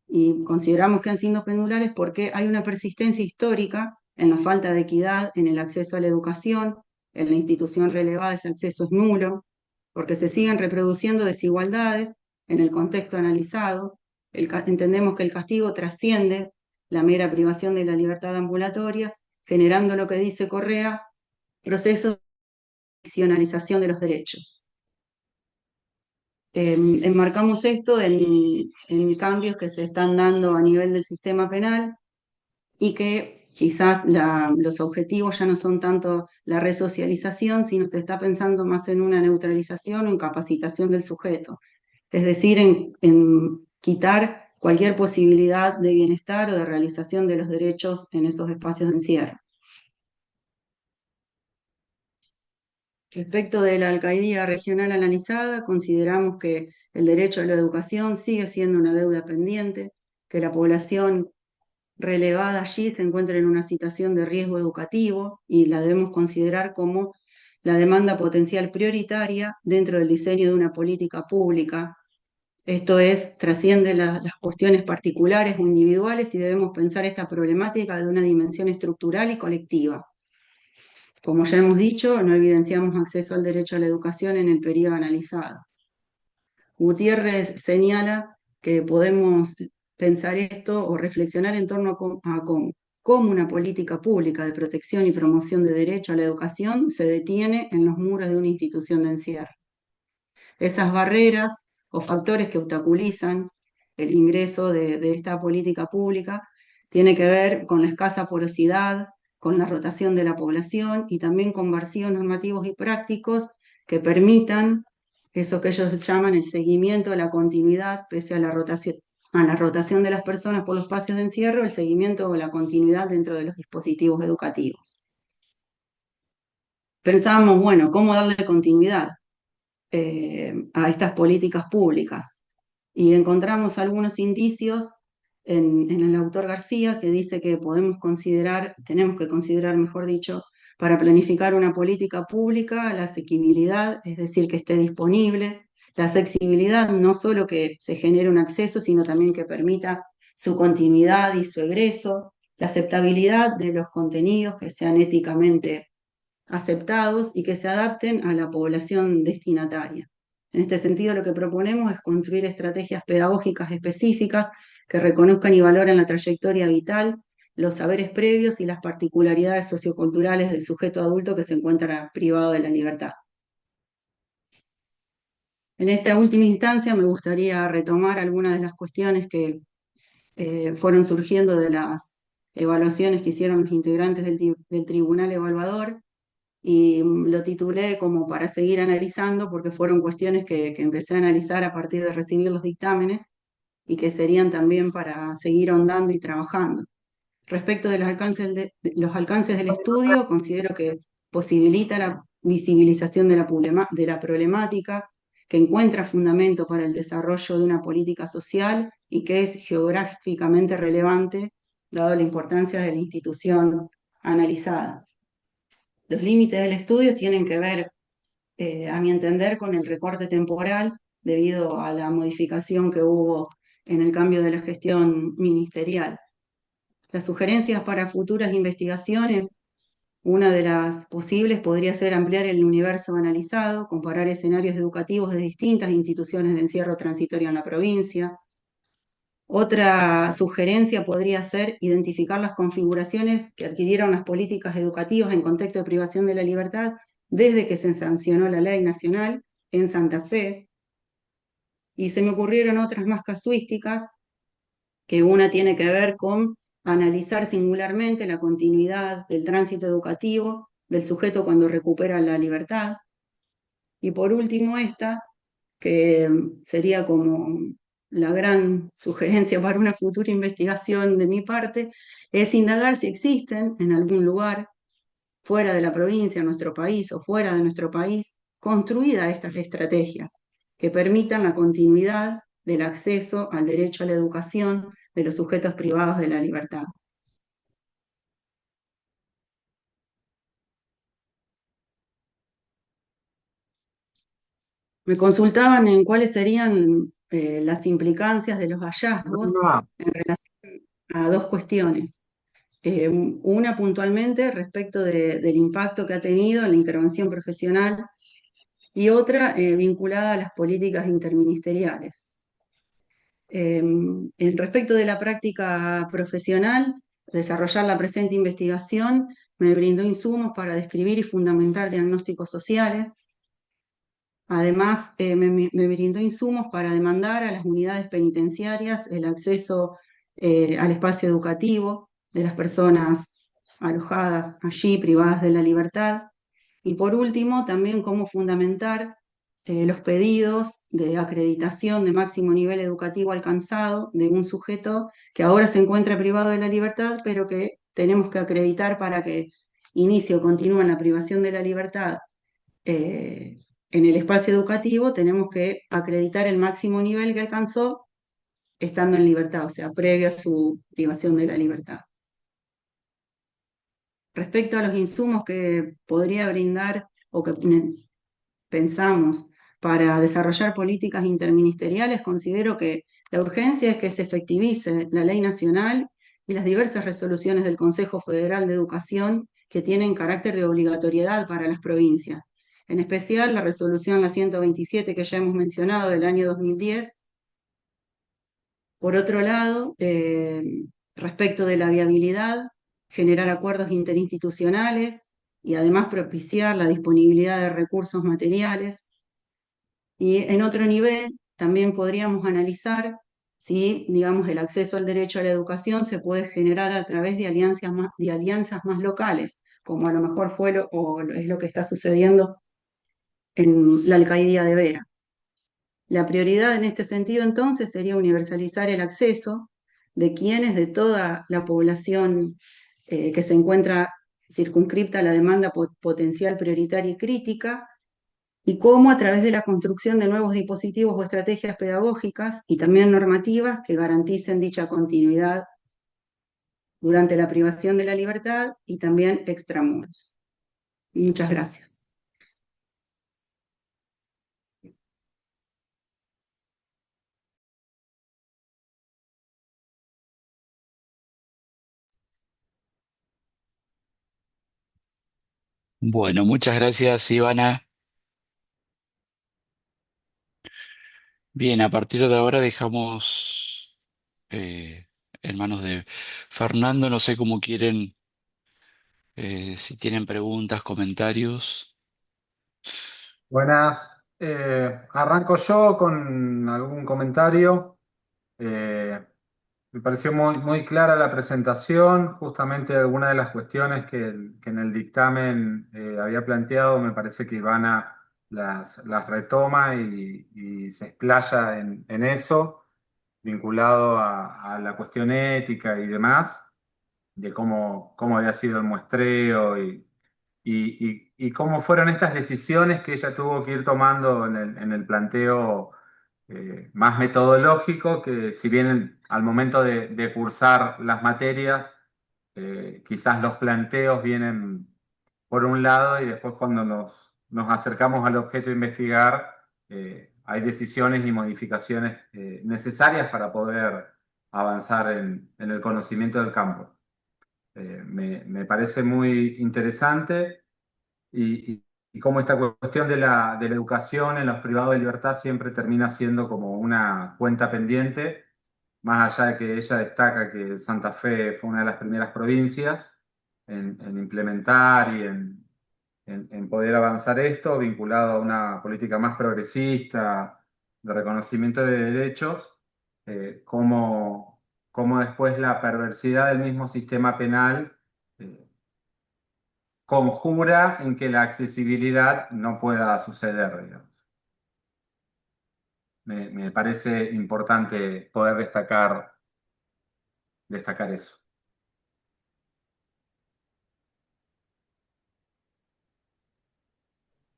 Y consideramos que han sido pendulares porque hay una persistencia histórica en la falta de equidad en el acceso a la educación, en la institución relevada ese acceso es nulo, porque se siguen reproduciendo desigualdades en el contexto analizado. Entendemos que el castigo trasciende la mera privación de la libertad ambulatoria, generando lo que dice Correa, procesos de ficcionalización de los derechos. Enmarcamos esto en cambios que se están dando a nivel del sistema penal y que quizás los objetivos ya no son tanto la resocialización, sino se está pensando más en una neutralización o en capacitación del sujeto, es decir, en quitar cualquier posibilidad de bienestar o de realización de los derechos en esos espacios de encierro. Respecto de la alcaldía regional analizada, consideramos que el derecho a la educación sigue siendo una deuda pendiente, que la población relevada allí se encuentra en una situación de riesgo educativo y la debemos considerar como la demanda potencial prioritaria dentro del diseño de una política pública. Esto es, trasciende las cuestiones particulares o individuales y debemos pensar esta problemática de una dimensión estructural y colectiva. Como ya hemos dicho, no evidenciamos acceso al derecho a la educación en el periodo analizado. Gutiérrez señala que podemos pensar esto o reflexionar en torno a cómo una política pública de protección y promoción de derecho a la educación se detiene en los muros de una institución de encierro. Esas barreras o factores que obstaculizan el ingreso de esta política pública tiene que ver con la escasa porosidad, con la rotación de la población y también con vacíos normativos y prácticos que permitan eso que ellos llaman el seguimiento, la continuidad, pese a la rotación de las personas por los espacios de encierro, el seguimiento o la continuidad dentro de los dispositivos educativos. Pensábamos, bueno, ¿cómo darle continuidad a estas políticas públicas? Y encontramos algunos indicios en el autor García, que dice que tenemos que considerar, mejor dicho, para planificar una política pública, la asequibilidad, es decir, que esté disponible, la accesibilidad, no solo que se genere un acceso, sino también que permita su continuidad y su egreso, la aceptabilidad de los contenidos que sean éticamente aceptados y que se adapten a la población destinataria. En este sentido, lo que proponemos es construir estrategias pedagógicas específicas que reconozcan y valoren la trayectoria vital, los saberes previos y las particularidades socioculturales del sujeto adulto que se encuentra privado de la libertad. En esta última instancia me gustaría retomar algunas de las cuestiones que fueron surgiendo de las evaluaciones que hicieron los integrantes del Tribunal Evaluador y lo titulé como para seguir analizando porque fueron cuestiones que empecé a analizar a partir de recibir los dictámenes y que serían también para seguir ahondando y trabajando. Respecto de los alcances del estudio, considero que posibilita la visibilización de la problemática, que encuentra fundamento para el desarrollo de una política social y que es geográficamente relevante, dado la importancia de la institución analizada. Los límites del estudio tienen que ver, a mi entender, con el recorte temporal debido a la modificación que hubo en el cambio de la gestión ministerial. Las sugerencias para futuras investigaciones, una de las posibles podría ser ampliar el universo analizado, comparar escenarios educativos de distintas instituciones de encierro transitorio en la provincia. Otra sugerencia podría ser identificar las configuraciones que adquirieron las políticas educativas en contexto de privación de la libertad desde que se sancionó la ley nacional en Santa Fe. Y se me ocurrieron otras más casuísticas, que una tiene que ver con analizar singularmente la continuidad del tránsito educativo del sujeto cuando recupera la libertad. Y por último esta, que sería como la gran sugerencia para una futura investigación de mi parte, es indagar si existen en algún lugar, fuera de la provincia, en nuestro país o fuera de nuestro país, construidas estas estrategias que permitan la continuidad del acceso al derecho a la educación de los sujetos privados de la libertad. Me consultaban en cuáles serían las implicancias de los hallazgos en relación a dos cuestiones. Una puntualmente respecto del impacto que ha tenido en la intervención profesional y otra vinculada a las políticas interministeriales. En respecto de la práctica profesional, desarrollar la presente investigación me brindó insumos para describir y fundamentar diagnósticos sociales. Además, me brindó insumos para demandar a las unidades penitenciarias el acceso al espacio educativo de las personas alojadas allí, privadas de la libertad. Y por último, también cómo fundamentar los pedidos de acreditación de máximo nivel educativo alcanzado de un sujeto que ahora se encuentra privado de la libertad, pero que tenemos que acreditar para que inicie o continúe en la privación de la libertad. En el espacio educativo tenemos que acreditar el máximo nivel que alcanzó estando en libertad, o sea, previo a su privación de la libertad. Respecto a los insumos que podría brindar o que pensamos para desarrollar políticas interministeriales, considero que la urgencia es que se efectivice la ley nacional y las diversas resoluciones del Consejo Federal de Educación que tienen carácter de obligatoriedad para las provincias. En especial la resolución la 127 que ya hemos mencionado del año 2010. Por otro lado, respecto de la viabilidad, generar acuerdos interinstitucionales y además propiciar la disponibilidad de recursos materiales. Y en otro nivel, también podríamos analizar si, digamos, el acceso al derecho a la educación se puede generar a través de alianzas más locales, como a lo mejor es lo que está sucediendo en la alcaldía de Vera. La prioridad en este sentido entonces sería universalizar el acceso de quienes de toda la población que se encuentra circunscripta a la demanda potencial prioritaria y crítica, y cómo a través de la construcción de nuevos dispositivos o estrategias pedagógicas y también normativas que garanticen dicha continuidad durante la privación de la libertad y también extramuros. Muchas gracias. Bueno, muchas gracias, Ivana. Bien, a partir de ahora dejamos eh, en manos de Fernando. No sé cómo quieren, si tienen preguntas, comentarios. Buenas. Arranco yo con algún comentario. Eh, Me pareció muy clara la presentación. Justamente algunas de las cuestiones que en el dictamen había planteado, me parece que Ivana las retoma y se explaya en eso, vinculado a la cuestión ética y demás, de cómo había sido el muestreo y cómo fueron estas decisiones que ella tuvo que ir tomando en el planteo más metodológico, que si bien al momento de cursar las materias, quizás los planteos vienen por un lado y después cuando nos acercamos al objeto de investigar, hay decisiones y modificaciones necesarias para poder avanzar en el conocimiento del campo. Me parece muy interesante y cómo esta cuestión de la educación en los privados de libertad siempre termina siendo como una cuenta pendiente, más allá de que ella destaca que Santa Fe fue una de las primeras provincias en implementar y en poder avanzar esto, vinculado a una política más progresista de reconocimiento de derechos, cómo después la perversidad del mismo sistema penal eh, conjura en que la accesibilidad no pueda suceder, digamos. Me parece importante poder destacar eso.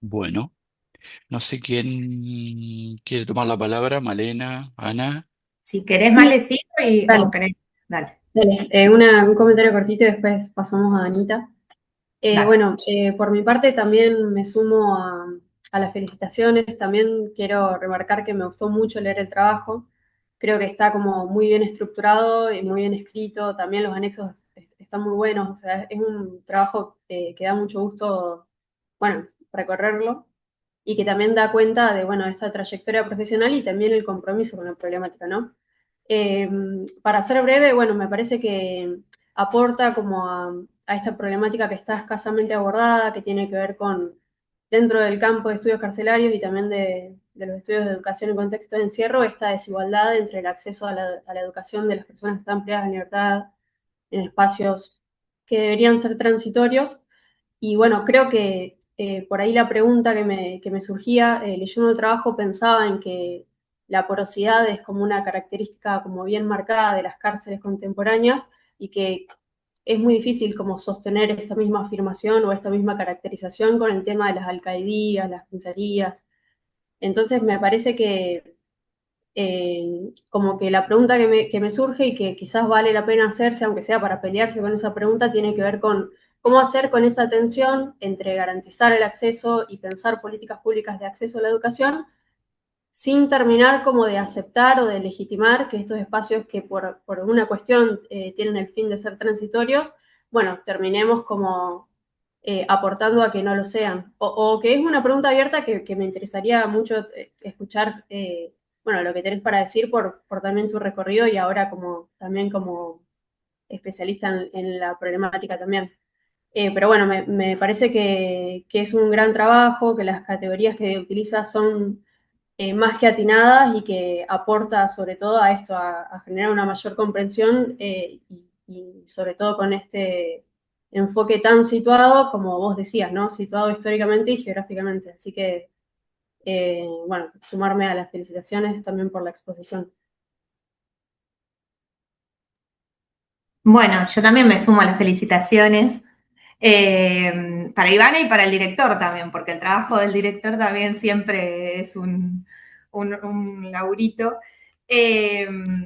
Bueno, no sé quién quiere tomar la palabra. Malena, Ana. Si querés más Sí, le sigo y, dale, o querés, dale, dale. Un comentario cortito y después pasamos a Anita. dale. Bueno, por mi parte también me sumo a las felicitaciones. También quiero remarcar que me gustó mucho leer el trabajo. Creo que está como muy bien estructurado y muy bien escrito. También los anexos están muy buenos. O sea, es un trabajo que da mucho gusto, bueno, recorrerlo y que también da cuenta de, bueno, esta trayectoria profesional y también el compromiso con la problemática, ¿no? Eh, para ser breve, bueno, me parece que aporta como a esta problemática que está escasamente abordada, que tiene que ver con dentro del campo de estudios carcelarios y también de los estudios de educación en contexto de encierro, esta desigualdad entre el acceso a la educación de las personas que están privadas de libertad en espacios que deberían ser transitorios. Y bueno, creo que por ahí la pregunta que me surgía leyendo el trabajo pensaba en que la porosidad es como una característica como bien marcada de las cárceles contemporáneas y que es muy difícil como sostener esta misma afirmación o esta misma caracterización con el tema de las alcaidías, las comisarías. Entonces me parece que como que la pregunta que me surge y que quizás vale la pena hacerse, aunque sea para pelearse con esa pregunta, tiene que ver con cómo hacer con esa tensión entre garantizar el acceso y pensar políticas públicas de acceso a la educación sin terminar como de aceptar o de legitimar que estos espacios que por una cuestión tienen el fin de ser transitorios, bueno, terminemos como aportando a que no lo sean. O que es una pregunta abierta que me interesaría mucho escuchar, bueno, lo que tenés para decir por también tu recorrido y ahora como también como especialista en la problemática también. Pero bueno, me parece que es un gran trabajo, que las categorías que utiliza son más que atinadas y que aporta sobre todo a esto, a generar una mayor comprensión y sobre todo con este enfoque tan situado como vos decías, ¿no? Situado históricamente y geográficamente. Así que, bueno, sumarme a las felicitaciones también por la exposición. Bueno, yo también me sumo a las felicitaciones. Para Ivana y para el director también, porque el trabajo del director también siempre es un laburito.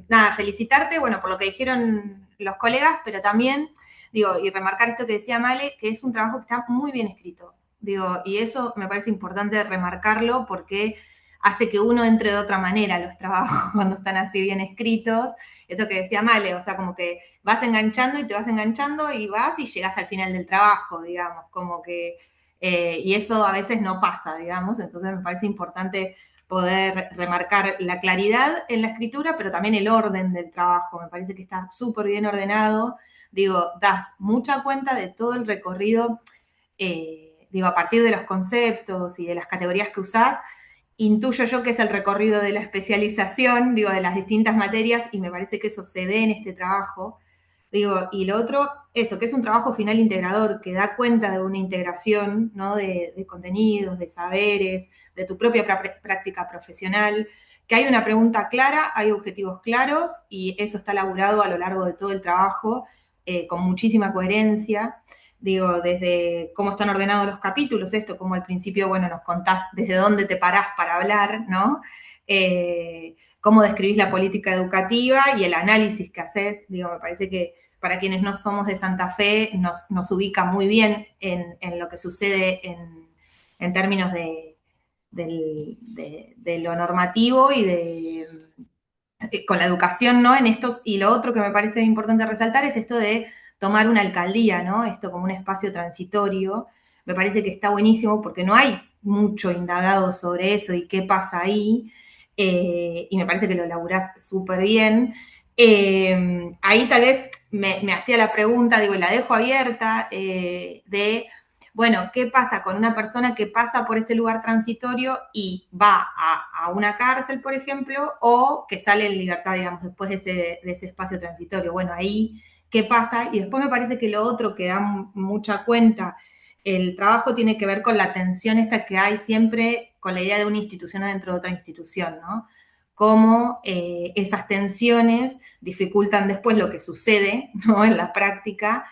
Nada, felicitarte, bueno, por lo que dijeron los colegas, pero también, digo, y remarcar esto que decía Male, que es un trabajo que está muy bien escrito. Digo, y eso me parece importante remarcarlo porque hace que uno entre de otra manera a los trabajos cuando están así bien escritos. Esto que decía Male, o sea, como que vas enganchando y te vas enganchando y vas y llegas al final del trabajo, digamos, como que, y eso a veces no pasa, digamos, entonces me parece importante poder remarcar la claridad en la escritura, pero también el orden del trabajo, me parece que está súper bien ordenado, digo, das mucha cuenta de todo el recorrido, digo, a partir de los conceptos y de las categorías que usás, intuyo yo que es el recorrido de la especialización, digo, de las distintas materias, y me parece que eso se ve en este trabajo. Digo, y lo otro, eso, que es un trabajo final integrador, que da cuenta de una integración, ¿no? De contenidos, de saberes, de tu propia práctica profesional, que hay una pregunta clara, hay objetivos claros, y eso está elaborado a lo largo de todo el trabajo, con muchísima coherencia. Digo, desde cómo están ordenados los capítulos, esto, como al principio, bueno, nos contás desde dónde te parás para hablar, ¿no? Cómo describís la política educativa y el análisis que haces, digo, me parece que para quienes no somos de Santa Fe nos ubica muy bien en lo que sucede en términos de lo normativo y con la educación, ¿no? En estos, y lo otro que me parece importante resaltar es esto de tomar una alcaldía, ¿no? Esto como un espacio transitorio, me parece que está buenísimo porque no hay mucho indagado sobre eso y qué pasa ahí, y me parece que lo laburás súper bien. Ahí tal vez me hacía la pregunta, digo, y la dejo abierta, de bueno, ¿qué pasa con una persona que pasa por ese lugar transitorio y va a una cárcel, por ejemplo, o que sale en libertad, digamos, después de ese espacio transitorio? Bueno, ahí, ¿qué pasa? Y después me parece que lo otro que da mucha cuenta, el trabajo tiene que ver con la tensión esta que hay siempre con la idea de una institución dentro de otra institución, ¿no? Cómo esas tensiones dificultan después lo que sucede, ¿no? En la práctica,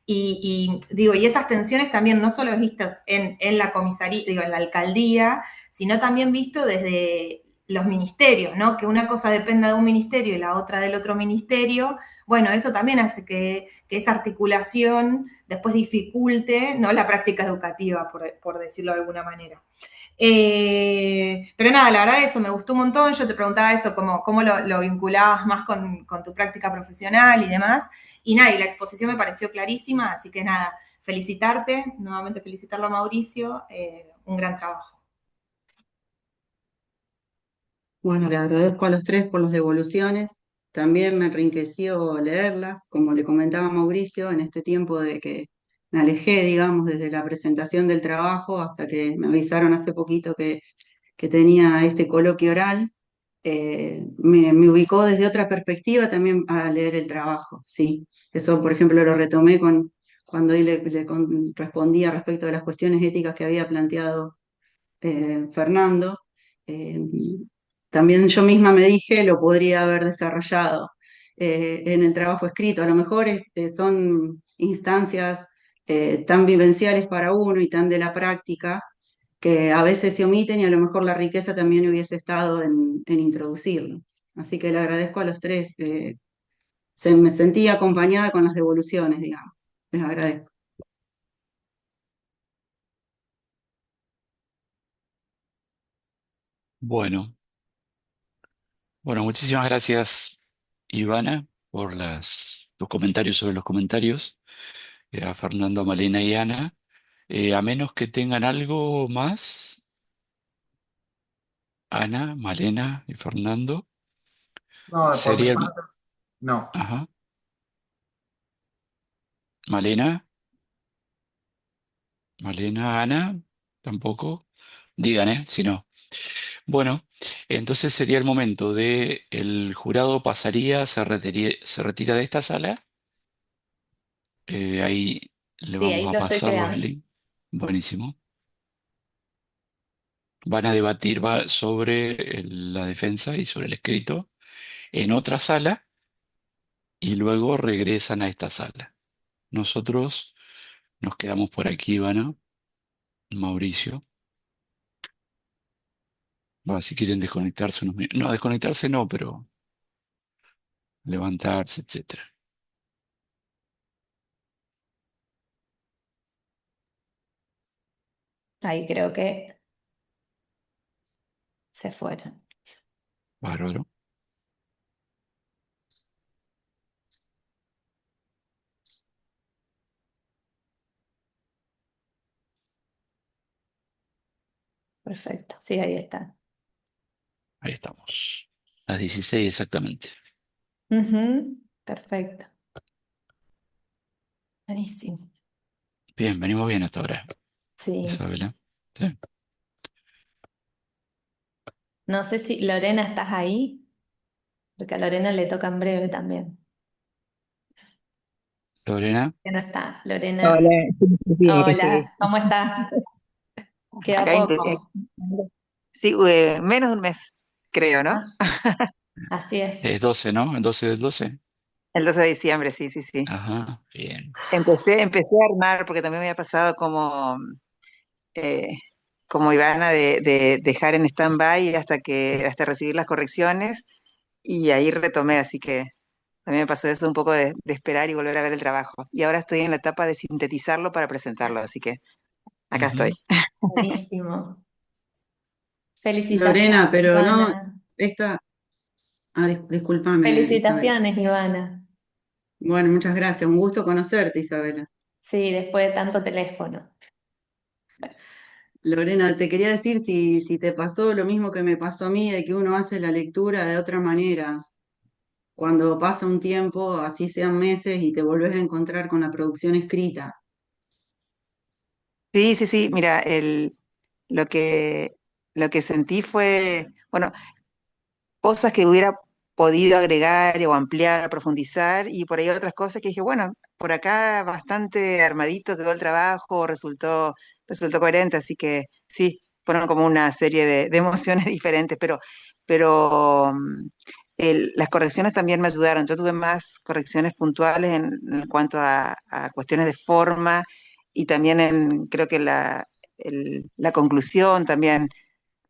digo, y esas tensiones también no solo vistas en la comisaría, digo, en la alcaldía, sino también visto desde los ministerios, ¿no? Que una cosa dependa de un ministerio y la otra del otro ministerio. Bueno, eso también hace que esa articulación después dificulte, ¿no? La práctica educativa, por decirlo de alguna manera. Pero nada, la verdad eso me gustó un montón. Yo te preguntaba eso, cómo lo vinculabas más con tu práctica profesional y demás. Y nada, y la exposición me pareció clarísima, así que nada, felicitarte, nuevamente felicitarlo a Mauricio, un gran trabajo. Bueno, le agradezco a los tres por las devoluciones. También me enriqueció leerlas, como le comentaba a Mauricio, en este tiempo de que me alejé, digamos, desde la presentación del trabajo hasta que me avisaron hace poquito que tenía este coloquio oral. Me ubicó desde otra perspectiva también a leer el trabajo, sí. Eso, por ejemplo, lo retomé cuando él respondía respecto de las cuestiones éticas que había planteado Fernando. Eh, También yo misma me dije, lo podría haber desarrollado en el trabajo escrito. A lo mejor son instancias tan vivenciales para uno y tan de la práctica que a veces se omiten y a lo mejor la riqueza también hubiese estado en introducirlo. Así que le agradezco a los tres. Me sentí acompañada con las devoluciones, digamos. Les agradezco. Bueno, bueno, muchísimas gracias, Ivana, por los comentarios sobre los comentarios, a Fernando, a Malena y Ana. A menos que tengan algo más, Ana, Malena y Fernando, No, por mi sería el... parte, no. Ajá, Malena, Malena, Ana, tampoco. Digan, si no. Bueno, entonces sería el momento de el jurado pasaría, se retira de esta sala. Ahí le Sí, ahí vamos a lo estoy pasar los creando. links. Buenísimo. Van a debatir sobre la defensa y sobre el escrito en otra sala y luego regresan a esta sala. Nosotros Nos quedamos por aquí, Ivana, Mauricio. Va, si quieren desconectarse unos minutos. No, desconectarse no, pero levantarse, etcétera. Ahí creo que se fueron. Bárbaro. Perfecto. Sí, ahí está. Ahí estamos. Las 16 exactamente. Ujú, perfecto. Buenísimo. Bien, venimos bien hasta ahora, Sí. Isabela. Sí. No sé si Lorena estás ahí, porque a Lorena le toca en breve también. Lorena, ¿Que no está? Lorena. Hola, sí, sí, sí, acá estoy. Hola, ¿cómo estás? Queda Acá poco. sí, menos de un mes, creo, ¿no? Ah, así es. es 12, ¿no? El 12 del 12. El 12 de diciembre, sí, sí, sí. Ajá, bien. Empecé a armar, porque también me había pasado eh, como Ivana, de dejar en stand-by hasta recibir las correcciones, y ahí retomé, así que también me pasó eso un poco de esperar y volver a ver el trabajo. Y ahora estoy en la etapa de sintetizarlo para presentarlo, así que acá estoy. Ujú. Buenísimo. Felicitaciones, Lorena, pero no, Ivana. esta, discúlpame, Isabel. Felicitaciones, Ivana. Bueno, muchas gracias, un gusto conocerte, Isabela. Sí, después de tanto teléfono. Lorena, te quería decir si te pasó lo mismo que me pasó a mí, de que uno hace la lectura de otra manera. Cuando pasa un tiempo, así sean meses, y te volvés a encontrar con la producción escrita. Sí, sí, sí, mira, lo que, lo que sentí fue, bueno, cosas que hubiera podido agregar o ampliar, profundizar, y por ahí otras cosas que dije, bueno, por acá bastante armadito quedó el trabajo, resultó coherente, así que sí, fueron como una serie de emociones diferentes, pero las correcciones también me ayudaron. Yo tuve más correcciones puntuales en cuanto a cuestiones de forma, y también creo que la conclusión también,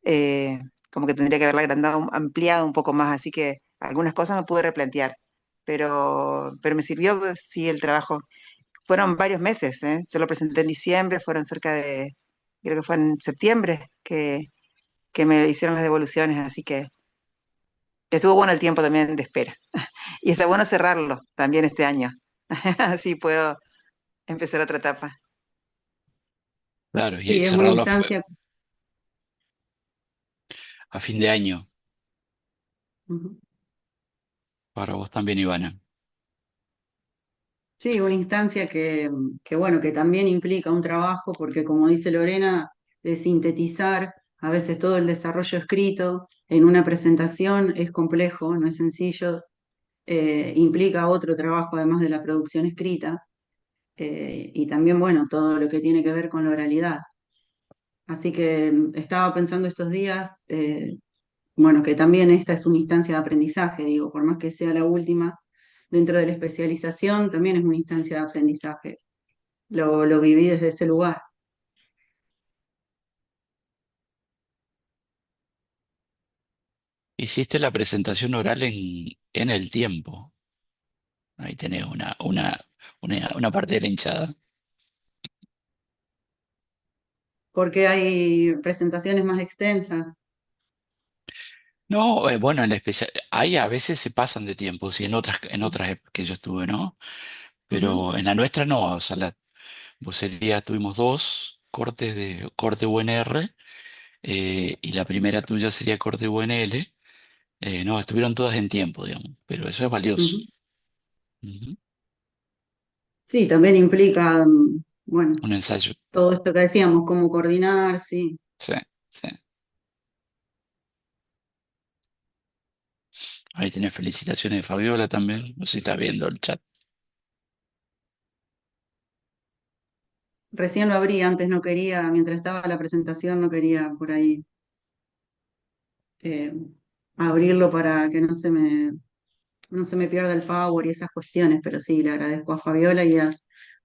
eh, como que tendría que haberla agrandado, ampliado un poco más, así que algunas cosas me pude replantear, pero me sirvió, pues, sí, el trabajo. Fueron varios meses, ¿eh? Yo lo presenté en diciembre, fueron creo que fue en septiembre que me hicieron las devoluciones, así que estuvo bueno el tiempo también de espera. Y está bueno cerrarlo también este año, así puedo empezar otra etapa. Claro, y Sí, es una cerrarlo instancia. a fin de año Ujú. para vos también, Ivana. Sí, una instancia bueno, que también implica un trabajo, porque como dice Lorena, de sintetizar a veces todo el desarrollo escrito en una presentación es complejo, no es sencillo, implica otro trabajo además de la producción escrita, y también, bueno, todo lo que tiene que ver con la oralidad. Así que estaba pensando estos días, bueno, que también esta es una instancia de aprendizaje, digo, por más que sea la última, dentro de la especialización también es una instancia de aprendizaje. Lo viví desde ese lugar. Hiciste la presentación oral en el tiempo. Ahí tenés una parte de la hinchada. Porque hay presentaciones más extensas. No, bueno, en la especial, ahí a veces se pasan de tiempo, sí, en otras épocas que yo estuve, ¿no? Ujú, Pero en la nuestra no, o sea, la vocería tuvimos dos cortes de corte UNR, y la primera tuya sería corte UNL. No, estuvieron todas en tiempo, digamos, pero eso es valioso. ujú. Ujú. Sí, también implica, bueno, Un ensayo, todo esto que decíamos, cómo coordinar, sí. sí, sí. Ahí tenés felicitaciones de Fabiola también, no sé si está viendo el chat. Recién lo abrí, antes no quería, mientras estaba la presentación, no quería por ahí eh, abrirlo para que no se me pierda el power y esas cuestiones, pero sí, le agradezco a Fabiola y a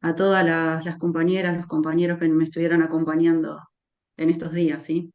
a todas las compañeras, los compañeros que me estuvieron acompañando en estos días, ¿sí?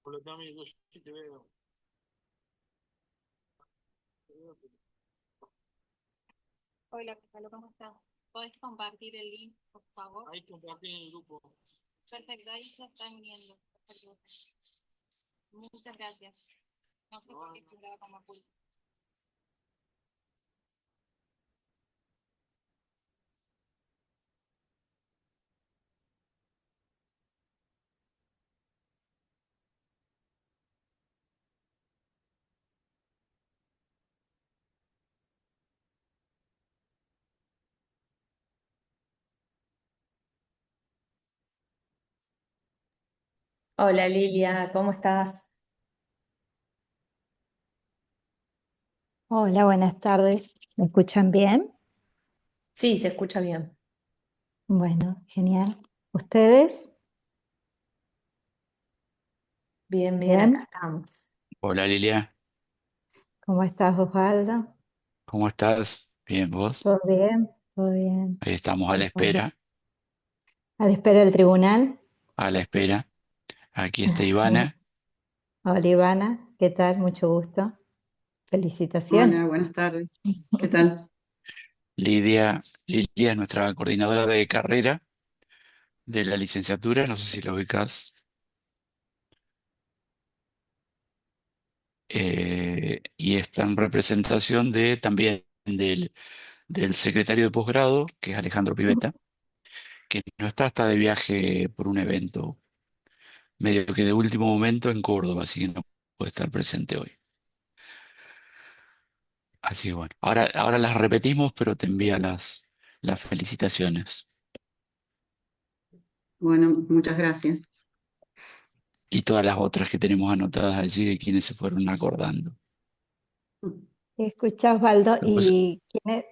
Hola, Tami, yo sí te veo. Hola, Gonzalo, ¿cómo estás? ¿Podés compartir el link, por favor? Ahí compartí en el grupo. Perfecto, ahí se están viendo. Perfecto. Muchas gracias. No sé por qué figuraba como público. Hola Lilia, ¿cómo estás? Hola, buenas tardes. ¿Me escuchan bien? Sí, se escucha bien. Bueno, genial. ¿Ustedes? Bien, bien, acá ¿Bien? estamos. Hola Lilia, ¿Cómo estás, Osvaldo? ¿cómo estás? Bien, ¿vos? ¿Todo bien? ¿Todo bien? Ahí estamos Qué bueno. ¿A la espera del tribunal? a la espera. Aquí está Ivana. Hola, Ivana. ¿Qué tal? Mucho gusto. Felicitaciones. Hola, buenas tardes. ¿Qué tal? Lidia es nuestra coordinadora de carrera de la licenciatura, no sé si lo ubicás. Y está en representación de también del secretario de posgrado, que es Alejandro Pivetta, que no está, está de viaje por un evento medio que de último momento en Córdoba, así que no puede estar presente hoy. Así que bueno, ahora las repetimos, pero te envía las felicitaciones Bueno, muchas gracias. y todas las otras que tenemos anotadas allí de quienes se fueron acordando. Escucha, Osvaldo, Después, ¿y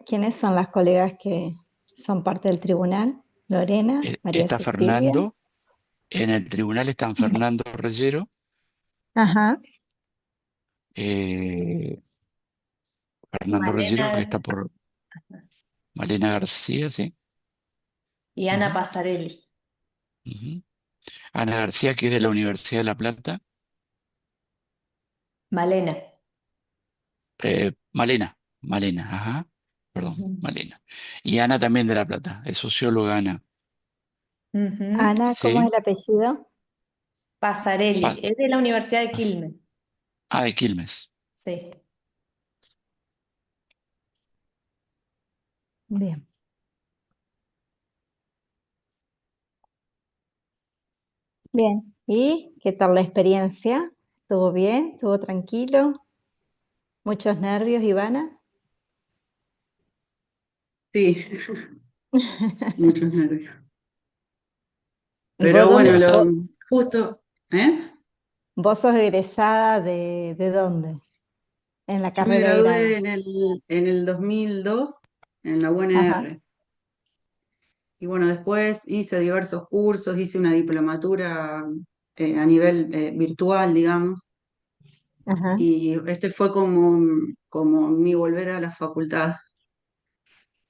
quiénes son las colegas que son parte del tribunal? Lorena, María está Cecilia. Fernando, en el tribunal están Fernando Reyero, Ajá, eh, Fernando Reyero que Malena está por Malena García, sí. y Ana Ujú, Pasarelli. ujú. Ana García, que es de la Universidad de La Plata. Malena. Malena, ajá, perdón, Ujú. Malena. Y Ana también de La Plata, es socióloga Ana, Ujú. Ana, ¿cómo es ¿sí? el apellido? Pasarelli, Pa- es de la Universidad de pas- Quilmes. de Quilmes. Sí. Bien. Bien. ¿Y qué tal la experiencia? ¿Estuvo bien? ¿Estuvo tranquilo? ¿Muchos nervios, Ivana? Sí, muchos nervios. ¿Y vos Pero dónde, bueno, Pero está, justo, ¿eh? vos sos egresada de dónde? En la Yo me carrera de gradué grado. en el 2002 en la Ajá, UNR. Y bueno, después hice diversos cursos, hice una diplomatura a nivel virtual, digamos. ajá, Y este fue como mi volver a la facultad.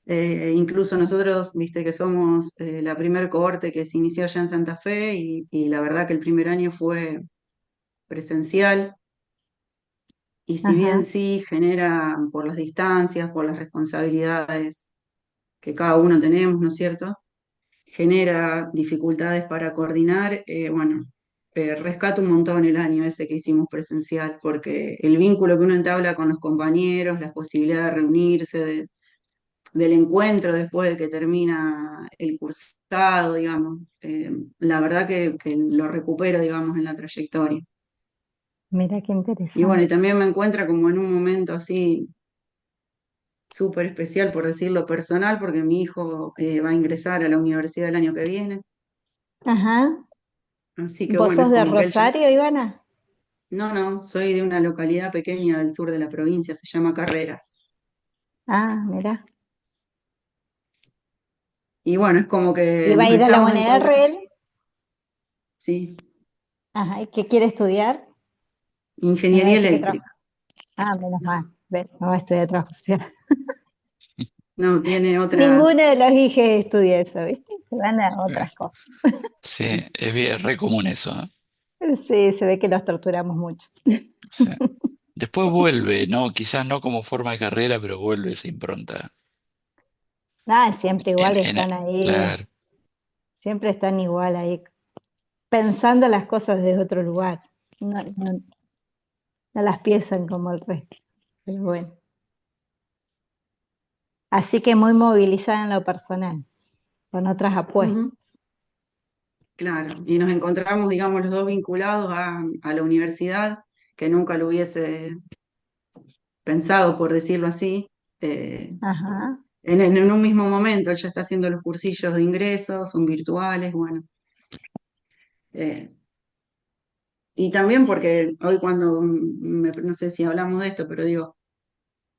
Incluso nosotros, viste que somos la primer cohorte que se inició allá en Santa Fe y la verdad que el primer año fue presencial y si bien ajá, sí genera por las distancias, por las responsabilidades que cada uno tenemos, ¿no es cierto? Genera dificultades para coordinar, bueno, rescato un montón el año ese que hicimos presencial porque el vínculo que uno entabla con los compañeros, las posibilidades de reunirse, del encuentro después de que termina el cursado, digamos. La verdad que lo recupero, digamos, en la trayectoria. mira qué Y bueno, y interesante. también me encuentro como en un momento así súper especial, por decirlo personal, porque mi hijo va a ingresar a la universidad el año que viene. Ajá. Así que ¿Vos bueno, sos es de como que él ya... Rosario, Ivana? No, no, soy de una localidad pequeña del sur de la provincia, se llama Carreras. Ah, mira. Y bueno, es como que ¿Y va a nos ir a la estamos encontrando, UNR él? sí, Ajá. ¿Y qué quiere estudiar? Me va a ingeniería decir que trabaja. eléctrica. Ah, menos mal. ¿Ves? No va a estudiar trabajo social. No, tiene Ninguno otras, de los hijos estudia eso, ¿viste? Se van a eh, otras cosas. sí, es bien, re común eso, ¿eh? Sí, se ve que los torturamos mucho. Sí. Después vuelve, ¿no? Quizás no como forma de carrera, pero vuelve esa impronta. Nada, siempre igual En, están ahí, claro, siempre están igual ahí, pensando las cosas desde otro lugar. No, no, no las piensan como el resto. Pero bueno. Así que muy movilizada en lo personal, con otras apuestas. ujú, claro, y nos encontramos, digamos, los dos vinculados a la universidad, que nunca lo hubiese pensado, por decirlo así, eh, Ajá. en un mismo momento. Él ya está haciendo los cursillos de ingresos, son virtuales, bueno. eh, y también porque hoy cuando, no sé si hablamos de esto, pero digo,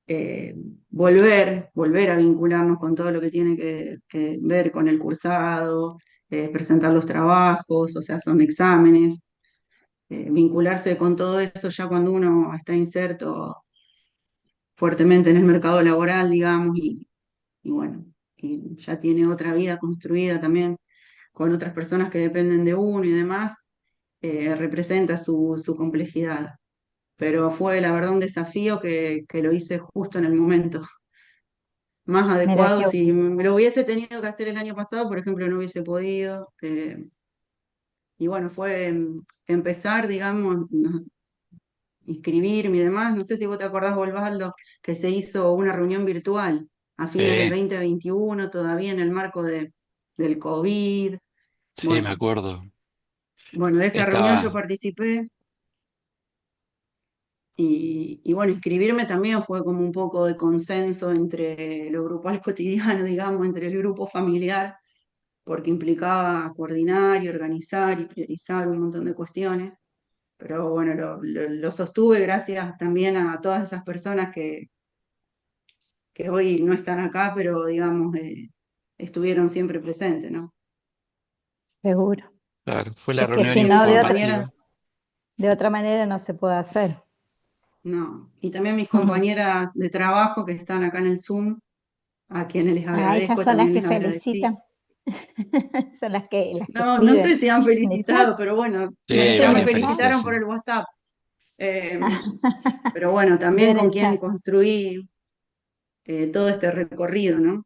eh, volver a vincularnos con todo lo que tiene que ver con el cursado, presentar los trabajos, o sea, son exámenes, vincularse con todo eso ya cuando uno está inserto fuertemente en el mercado laboral, digamos, y bueno, y ya tiene otra vida construida también con otras personas que dependen de uno y demás, representa su complejidad. Pero fue la verdad un desafío que lo hice justo en el momento más Mira adecuado. qué Si me lo hubiese tenido que hacer el año pasado, por ejemplo, no hubiese podido. Y bueno, fue empezar, digamos, inscribirme y demás. No sé si vos te acordás, Osvaldo, que se hizo una reunión virtual a fines del Sí, 2021, todavía en el marco del COVID. sí, me Bueno, acuerdo. bueno, de esa reunión yo Estaba, participé. Y bueno, inscribirme también fue como un poco de consenso entre lo grupal cotidiano, digamos, entre el grupo familiar, porque implicaba coordinar y organizar y priorizar un montón de cuestiones. Pero bueno, lo sostuve gracias también a todas esas personas que hoy no están acá, pero digamos, estuvieron siempre presentes, ¿no? seguro. claro, fue la Es que reunión si Mis no, informativa. compañeras, de otra manera no se puede hacer. no. Y también mis compañeras de trabajo que están acá en el Zoom, a quienes les Ah, ellas agradezco, son las también que les agradecí. felicitan, son las que No, no escriben sé si han en el chat. felicitado, pero bueno, Sí, ellas me varias felicitaron por felicitaciones. el WhatsApp. Eh, pero bueno, Yo también en con el quien chat. construí todo este recorrido, ¿no?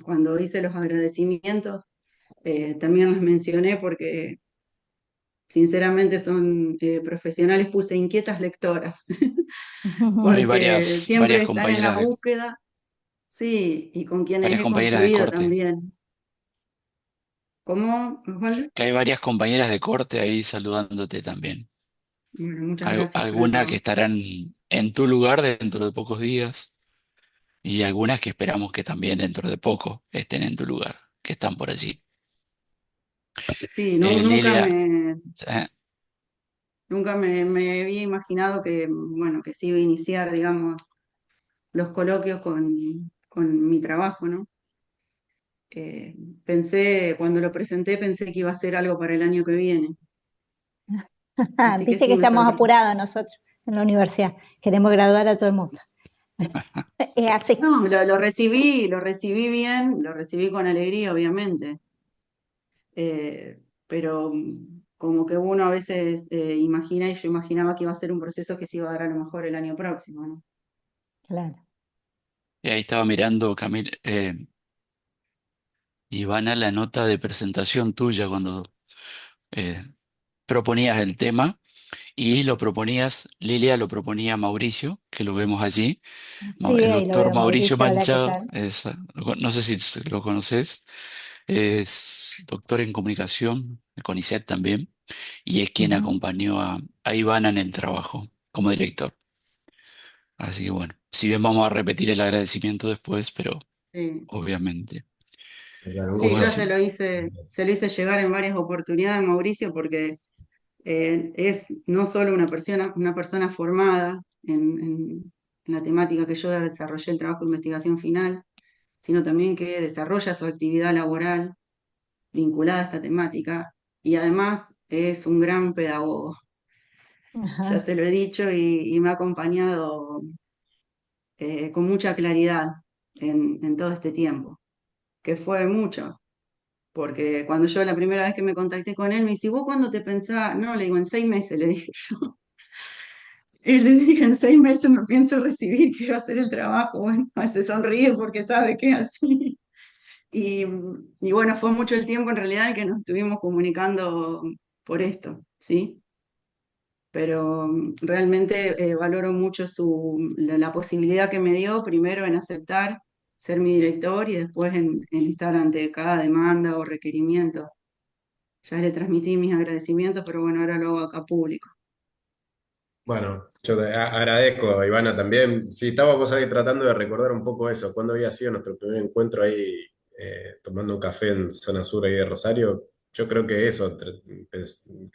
Cuando hice los agradecimientos, también los mencioné porque sinceramente son profesionales, puse inquietas lectoras, Hay porque siempre están en la compañeras búsqueda, sí, y con quienes varias he compañeras de construido corte. también. ¿Cómo, Osvaldo? Que hay varias compañeras de corte ahí saludándote también. Bueno, muchas gracias por el Algunas que trabajo. estarán en tu lugar dentro de pocos días y algunas que esperamos que también dentro de poco estén en tu lugar, que están por allí. Sí, no, Lilia, nunca me había imaginado que, bueno, que sí iba a iniciar, digamos, los coloquios con mi trabajo, ¿no? Eh, cuando lo presenté, pensé que iba a ser algo para el año que viene, así que Viste sí que me estamos sorprendió. apurados nosotros en la universidad. Queremos graduar a todo el mundo. Es así. No, lo recibí bien, lo recibí con alegría, obviamente, pero como que uno a veces imagina, y yo imaginaba que iba a ser un proceso que se iba a dar a lo mejor el año próximo, ¿no? Claro. y ahí estaba mirando, Ivana, la nota de presentación tuya cuando eh, proponías el tema y lo proponías, Lilia lo proponía a Mauricio, que lo vemos allí. Sí, El ahí lo doctor veo, Mauricio Mauricio. Hola, ¿qué Mancha, tal? no sé si lo conoces, es doctor en comunicación, de CONICET también, y es quien Ujú. acompañó a Ivana en el trabajo como director. Así que bueno, si bien vamos a repetir el agradecimiento después, pero Sí. obviamente. Claro, un Sí, Como yo gusto. así, se lo hice llegar en varias oportunidades, Mauricio, porque es no solo una persona formada en la temática que yo desarrollé el trabajo de investigación final, sino también que desarrolla su actividad laboral vinculada a esta temática y además es un gran pedagogo. Ya Ajá. se lo he dicho y me ha acompañado con mucha claridad en todo este tiempo, que fue mucho. Porque cuando yo la primera vez que me contacté con él, me dice, ¿vos cuándo te pensás? No, le digo, en 6 meses, le dije yo. Y le dije, en 6 meses me pienso recibir, quiero hacer el trabajo. Bueno, se sonríe porque sabe que es así. Y bueno, fue mucho el tiempo en realidad el que nos estuvimos comunicando por esto, ¿sí? Pero realmente valoro mucho la posibilidad que me dio, primero en aceptar ser mi director y después en estar ante cada demanda o requerimiento. Ya le transmití mis agradecimientos, pero bueno, ahora lo hago acá público. Bueno, yo te agradezco, Ivana, también. Sí, estábamos ahí tratando de recordar un poco eso, cuándo había sido nuestro primer encuentro ahí tomando un café en zona sur ahí de Rosario. yo creo que eso,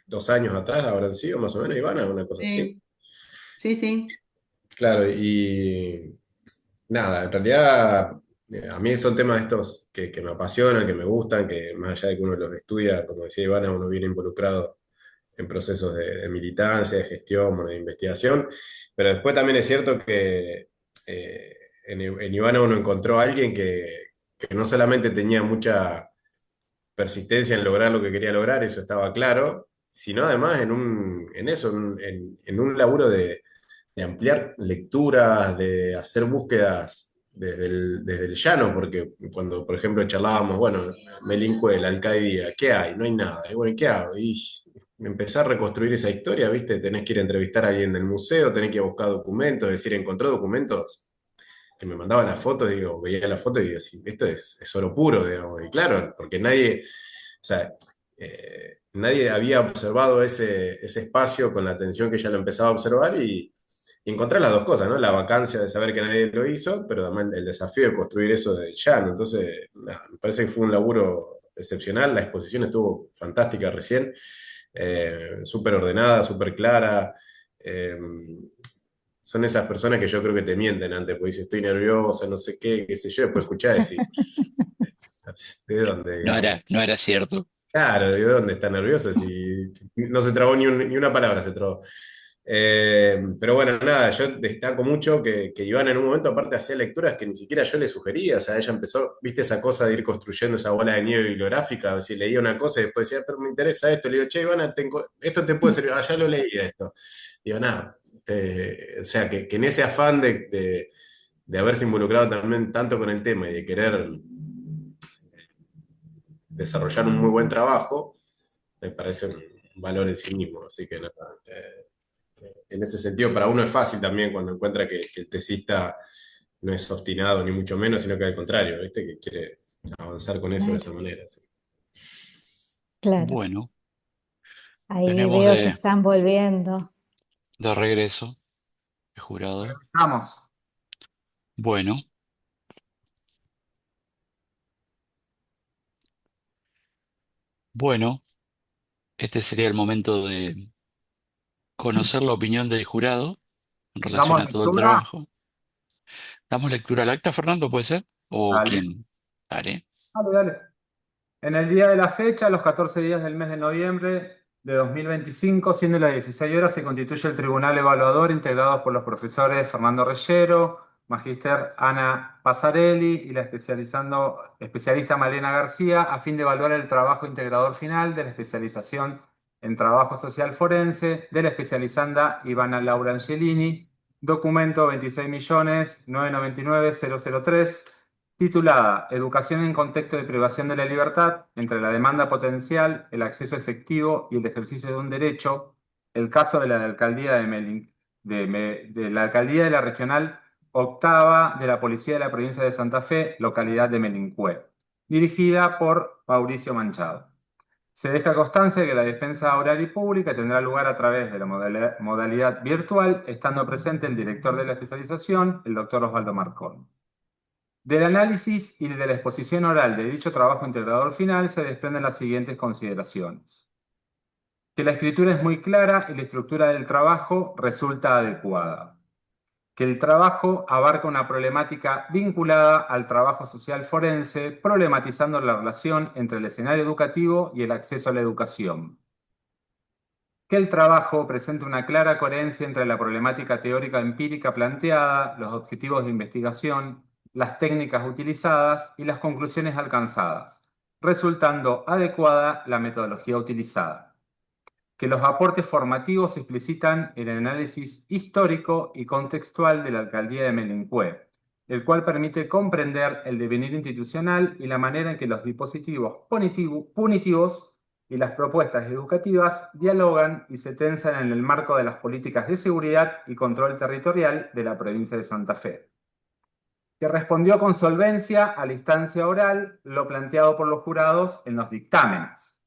2 años atrás habrán sido más o menos, Ivana, una cosa así. Sí, sí, sí. Claro, y nada, en realidad a mí son temas estos que me apasionan, que me gustan, que más allá de que uno los estudia, como decía Ivana, uno viene involucrado en procesos de militancia, de gestión, bueno, de investigación, pero después también es cierto que en Ivana uno encontró a alguien que no solamente tenía mucha persistencia en lograr lo que quería lograr, eso estaba claro, sino además en un laburo de ampliar lecturas, de hacer búsquedas desde el llano, porque cuando, por ejemplo, charlábamos, bueno, Melincuel, la alcaldía, ¿qué hay? No hay nada. Y bueno, ¿qué hago? Y empecé a reconstruir esa historia, ¿viste? Tenés que ir a entrevistar a alguien del museo, tenés que buscar documentos, es decir, encontré documentos que me mandaba las fotos, digo, veía la foto y digo, sí, esto es oro puro, digamos. Y claro, porque nadie, o sea, nadie había observado ese espacio con la atención que ella lo empezaba a observar y encontrar las dos cosas, ¿no? La vacancia de saber que nadie lo hizo, pero además el desafío de construir eso de llano. Entonces, nada, me parece que fue un laburo excepcional, la exposición estuvo fantástica recién, súper ordenada, súper clara. eh, Son esas personas que yo creo que te mienten antes, porque dices, estoy nerviosa, no sé qué sé yo, después escuchás y decís, ¿de dónde, digamos? No era cierto. Claro, ¿de dónde está nerviosa? Si no se trabó ni una palabra, se trabó. Pero bueno, nada, yo destaco mucho que Ivana en un momento aparte hacía lecturas que ni siquiera yo le sugería, o sea, ella empezó, viste esa cosa de ir construyendo esa bola de nieve bibliográfica, si leía una cosa y después decía, pero me interesa esto, le digo, che, Ivana, esto te puede servir, ya lo leí esto. Digo, nada, o sea, que en ese afán de haberse involucrado también tanto con el tema y de querer desarrollar un muy buen trabajo, me parece un valor en sí mismo, así que nada, en ese sentido, para uno es fácil también cuando encuentra que el tesista no es obstinado ni mucho menos, sino que al contrario, ¿viste? Que quiere avanzar con eso de esa manera. Sí. Claro, Bueno, ahí tenemos veo que están volviendo. de regreso el jurado. Vamos. Bueno, bueno, este sería el momento de conocer la opinión del jurado en relación Damos a todo el lectura. trabajo. ¿Damos lectura al acta, Fernando, puede ser? ¿O Dale, quién? Dale. dale, dale. En el día de la fecha, los 14 días del mes de noviembre de 2025, siendo las 16 horas, se constituye el Tribunal Evaluador integrado por los profesores Fernando Reyero, Magíster Ana Pasarelli y la especialista Malena García, a fin de evaluar el trabajo integrador final de la especialización en trabajo social forense de la especializanda Ivana Laura Angelini, documento 26.999.003, titulada Educación en contexto de privación de la libertad entre la demanda potencial, el acceso efectivo y el ejercicio de un derecho, el caso de la alcaldía de la alcaldía de la regional octava de la Policía de la Provincia de Santa Fe, localidad de Melincué, dirigida por Mauricio Manchado. Se deja constancia de que la defensa oral y pública tendrá lugar a través de la modalidad virtual, estando presente el director de la especialización, el doctor Osvaldo Marcón. Del análisis y de la exposición oral de dicho trabajo integrador final se desprenden las siguientes consideraciones. Que la escritura es muy clara y la estructura del trabajo resulta adecuada. Que el trabajo abarca una problemática vinculada al trabajo social forense, problematizando la relación entre el escenario educativo y el acceso a la educación. Que el trabajo presenta una clara coherencia entre la problemática teórica empírica planteada, los objetivos de investigación, las técnicas utilizadas y las conclusiones alcanzadas, resultando adecuada la metodología utilizada. Que los aportes formativos explicitan el análisis histórico y contextual de la alcaldía de Melincué, el cual permite comprender el devenir institucional y la manera en que los dispositivos punitivos y las propuestas educativas dialogan y se tensan en el marco de las políticas de seguridad y control territorial de la provincia de Santa Fe. Que respondió con solvencia a la instancia oral lo planteado por los jurados en los dictámenes,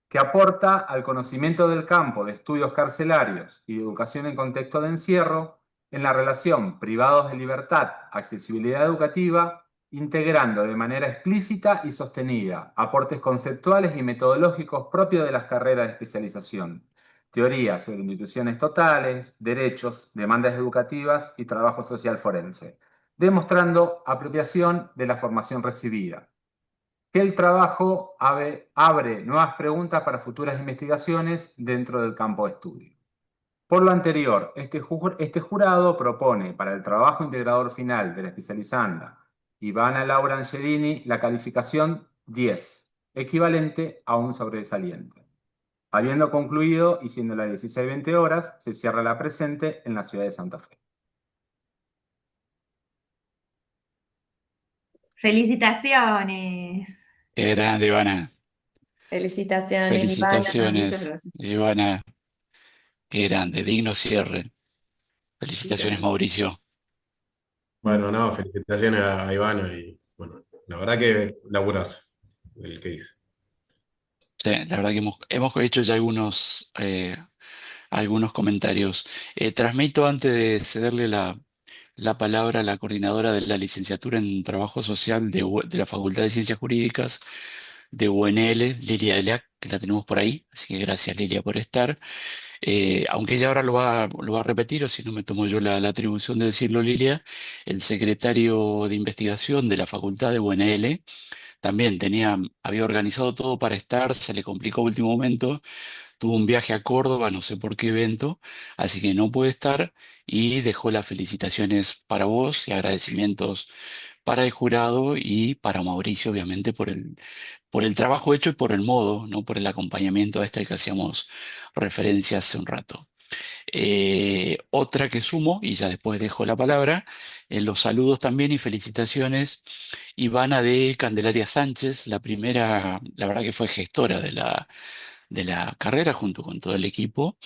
que aporta al conocimiento del campo de estudios carcelarios y de educación en contexto de encierro, en la relación privados de libertad, accesibilidad educativa integrando de manera explícita y sostenida aportes conceptuales y metodológicos propios de las carreras de especialización, teoría sobre instituciones totales, derechos, demandas educativas y trabajo social forense, demostrando apropiación de la formación recibida. Que el trabajo abre nuevas preguntas para futuras investigaciones dentro del campo de estudio. Por lo anterior, este jurado propone para el trabajo integrador final de la especializanda Ivana Laura Angelini la calificación 10, equivalente a un sobresaliente. Habiendo concluido y siendo las 16:20 horas, se cierra la presente en la ciudad de Santa Fe. Felicitaciones. Qué grande, Ivana. Felicitaciones, Ivana. Bueno, muchas Felicitaciones, gracias. Ivana. Qué grande, digno cierre. Felicitaciones, Gracias. Mauricio. Bueno, no, felicitaciones a Ivana y bueno, la verdad que laburazo el que hice. Sí, la verdad que hemos hecho ya algunos comentarios. Transmito antes de cederle la palabra a la coordinadora de la licenciatura en Trabajo Social de la Facultad de Ciencias Jurídicas de UNL, Lilia Delac, que la tenemos por ahí. Así que gracias, Lilia, por estar. Aunque ella ahora lo va a repetir, o si no me tomo yo la atribución de decirlo, Lilia, el secretario de investigación de la Facultad de UNL también había organizado todo para estar, se le complicó a último momento, tuvo un viaje a Córdoba, no sé por qué evento, así que no puede estar y dejó las felicitaciones para vos y agradecimientos para el jurado y para Mauricio, obviamente, por el trabajo hecho y por el modo, ¿no? Por el acompañamiento a este al que hacíamos referencia hace un rato. Otra que sumo, y ya después dejo la palabra, los saludos también y felicitaciones, Ivana de Candelaria Sánchez, la primera, la verdad que fue gestora de la carrera junto con todo el equipo,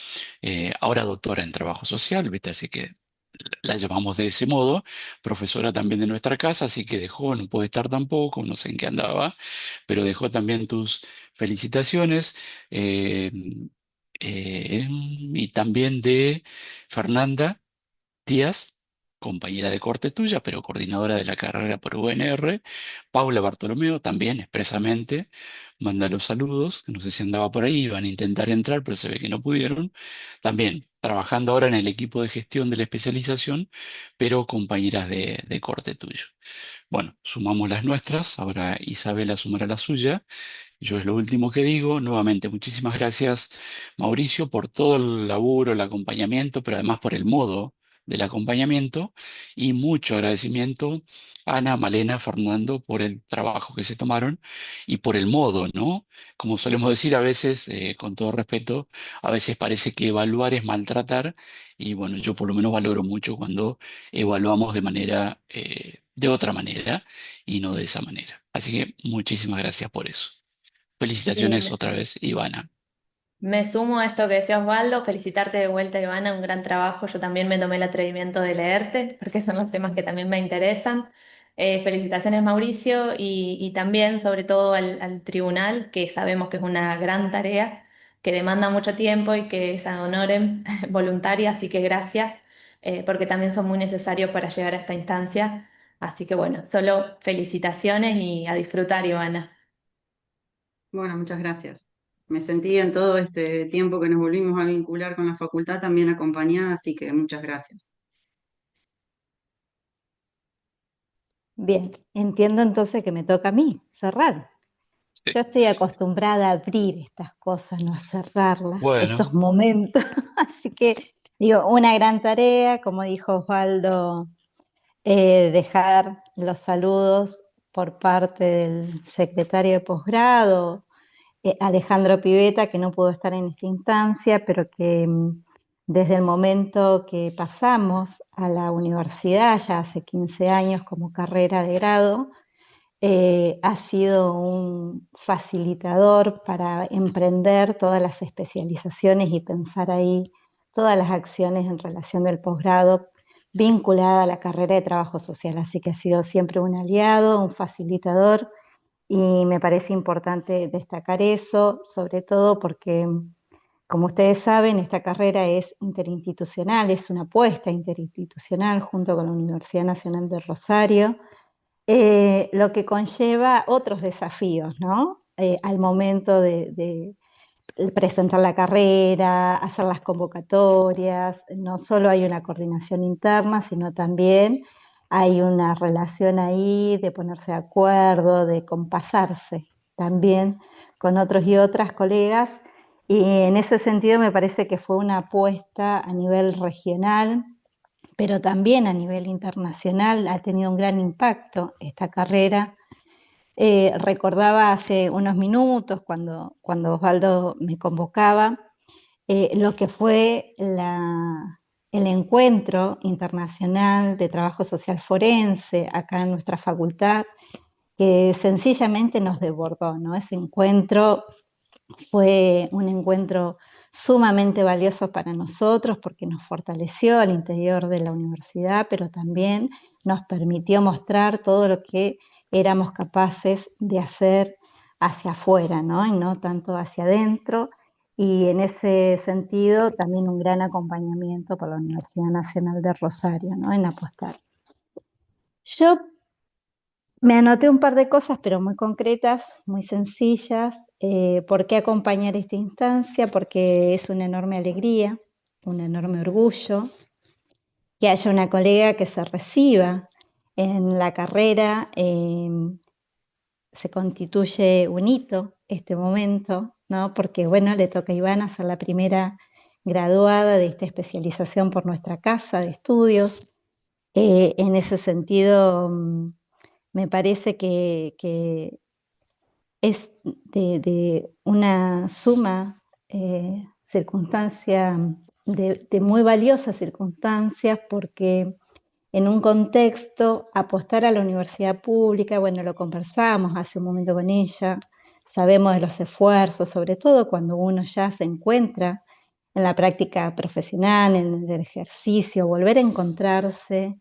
ahora doctora en trabajo social, ¿viste? Así que la llamamos de ese modo, profesora también de nuestra casa, así que dejó, no puede estar tampoco, no sé en qué andaba, pero dejó también tus felicitaciones. eh, y también de Fernanda Díaz, compañera de corte tuya, pero coordinadora de la carrera por UNR. Paula Bartolomeo también expresamente manda los saludos, que no sé si andaba por ahí, iban a intentar entrar, pero se ve que no pudieron. También trabajando ahora en el equipo de gestión de la especialización, pero compañeras de corte tuyo. Bueno, sumamos las nuestras, ahora Isabela sumará la suya. Yo es lo último que digo. Nuevamente, muchísimas gracias, Mauricio, por todo el laburo, el acompañamiento, pero además por el modo del acompañamiento. Y mucho agradecimiento a Ana, Malena, Fernando, por el trabajo que se tomaron y por el modo, ¿no? Como solemos decir a veces, con todo respeto, a veces parece que evaluar es maltratar. Y bueno, yo por lo menos valoro mucho cuando evaluamos de otra manera y no de esa manera. Así que muchísimas gracias por eso. Sí, Felicitaciones otra vez, Ivana. me sumo a esto que decía Osvaldo, felicitarte de vuelta, Ivana, un gran trabajo. Yo también me tomé el atrevimiento de leerte, porque son los temas que también me interesan. Felicitaciones, Mauricio, y también, sobre todo, al tribunal, que sabemos que es una gran tarea, que demanda mucho tiempo y que es ad honorem voluntaria, así que gracias, porque también son muy necesarios para llegar a esta instancia. Así que bueno, solo felicitaciones y a disfrutar, Ivana. Bueno, muchas gracias. Me sentí en todo este tiempo que nos volvimos a vincular con la facultad también acompañada, así que muchas gracias. Bien, entiendo entonces que me toca a mí cerrar. Sí. Yo estoy acostumbrada a abrir estas cosas, no a cerrarlas, estos Bueno, momentos. Así que digo, una gran tarea, como dijo Osvaldo, dejar los saludos por parte del secretario de posgrado, Alejandro Piveta, que no pudo estar en esta instancia, pero que desde el momento que pasamos a la universidad, ya hace 15 años como carrera de grado, ha sido un facilitador para emprender todas las especializaciones y pensar ahí todas las acciones en relación del posgrado vinculada a la carrera de trabajo social. Así que ha sido siempre un aliado, un facilitador, y me parece importante destacar eso, sobre todo porque, como ustedes saben, esta carrera es interinstitucional, es una apuesta interinstitucional junto con la Universidad Nacional de Rosario, lo que conlleva otros desafíos, ¿no? Al momento de presentar la carrera, hacer las convocatorias, no solo hay una coordinación interna, sino también hay una relación ahí de ponerse de acuerdo, de compasarse también con otros y otras colegas, y en ese sentido me parece que fue una apuesta a nivel regional, pero también a nivel internacional ha tenido un gran impacto esta carrera. Recordaba hace unos minutos cuando Osvaldo me convocaba lo que fue el encuentro internacional de trabajo social forense acá en nuestra facultad, que sencillamente nos desbordó, ¿no? Ese encuentro fue un encuentro sumamente valioso para nosotros porque nos fortaleció al interior de la universidad, pero también nos permitió mostrar todo lo que éramos capaces de hacer hacia afuera, ¿no? Y no tanto hacia adentro. Y en ese sentido también un gran acompañamiento por la Universidad Nacional de Rosario, ¿no? En apostar. Yo me anoté un par de cosas, pero muy concretas, muy sencillas. ¿Por qué acompañar esta instancia? Porque es una enorme alegría, un enorme orgullo que haya una colega que se reciba en la carrera. Se constituye un hito este momento, ¿no? Porque, bueno, le toca a Ivana ser la primera graduada de esta especialización por nuestra casa de estudios. En ese sentido, me parece que es de una suma circunstancia, de muy valiosas circunstancias, porque en un contexto apostar a la universidad pública, bueno, lo conversamos hace un momento con ella, sabemos de los esfuerzos, sobre todo cuando uno ya se encuentra en la práctica profesional, en el ejercicio, volver a encontrarse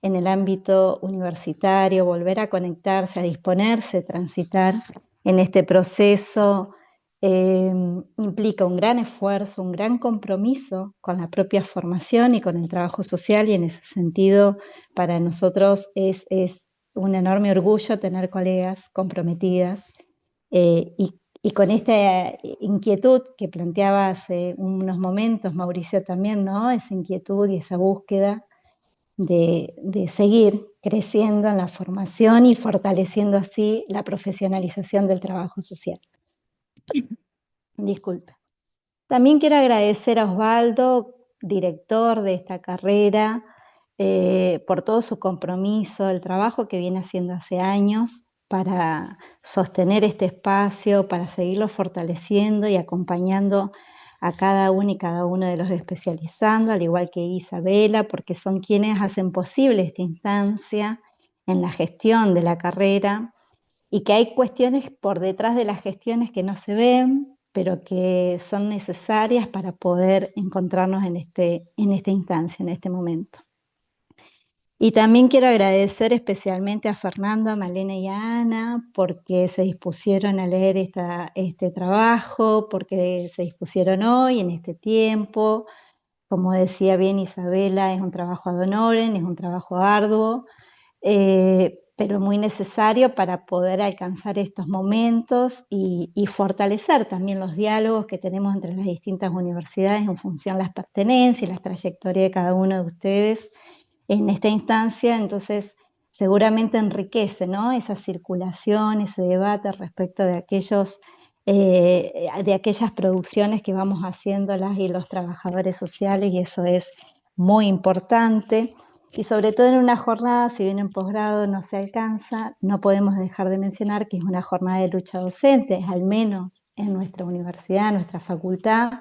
en el ámbito universitario, volver a conectarse, a disponerse, transitar en este proceso, implica un gran esfuerzo, un gran compromiso con la propia formación y con el trabajo social, y en ese sentido para nosotros es un enorme orgullo tener colegas comprometidas y con esta inquietud que planteaba hace unos momentos Mauricio también, ¿no? Esa inquietud y esa búsqueda de seguir creciendo en la formación y fortaleciendo así la profesionalización del trabajo social. Disculpe. También quiero agradecer a Osvaldo, director de esta carrera, por todo su compromiso, el trabajo que viene haciendo hace años para sostener este espacio, para seguirlo fortaleciendo y acompañando a cada uno y cada uno de los especializando, al igual que Isabela, porque son quienes hacen posible esta instancia en la gestión de la carrera, y que hay cuestiones por detrás de las gestiones que no se ven, pero que son necesarias para poder encontrarnos en esta instancia, en este momento. Y también quiero agradecer especialmente a Fernando, a Malena y a Ana, porque se dispusieron a leer este trabajo, porque se dispusieron hoy, en este tiempo. Como decía bien Isabela, es un trabajo ad honorem, es un trabajo arduo, pero muy necesario para poder alcanzar estos momentos y fortalecer también los diálogos que tenemos entre las distintas universidades en función de las pertenencias y las trayectorias de cada uno de ustedes en esta instancia. Entonces seguramente enriquece, ¿no? Esa circulación, ese debate respecto de aquellas producciones que vamos haciendo las y los trabajadores sociales, y eso es muy importante. Y sobre todo en una jornada, si bien en posgrado no se alcanza, no podemos dejar de mencionar que es una jornada de lucha docente, al menos en nuestra universidad, en nuestra facultad,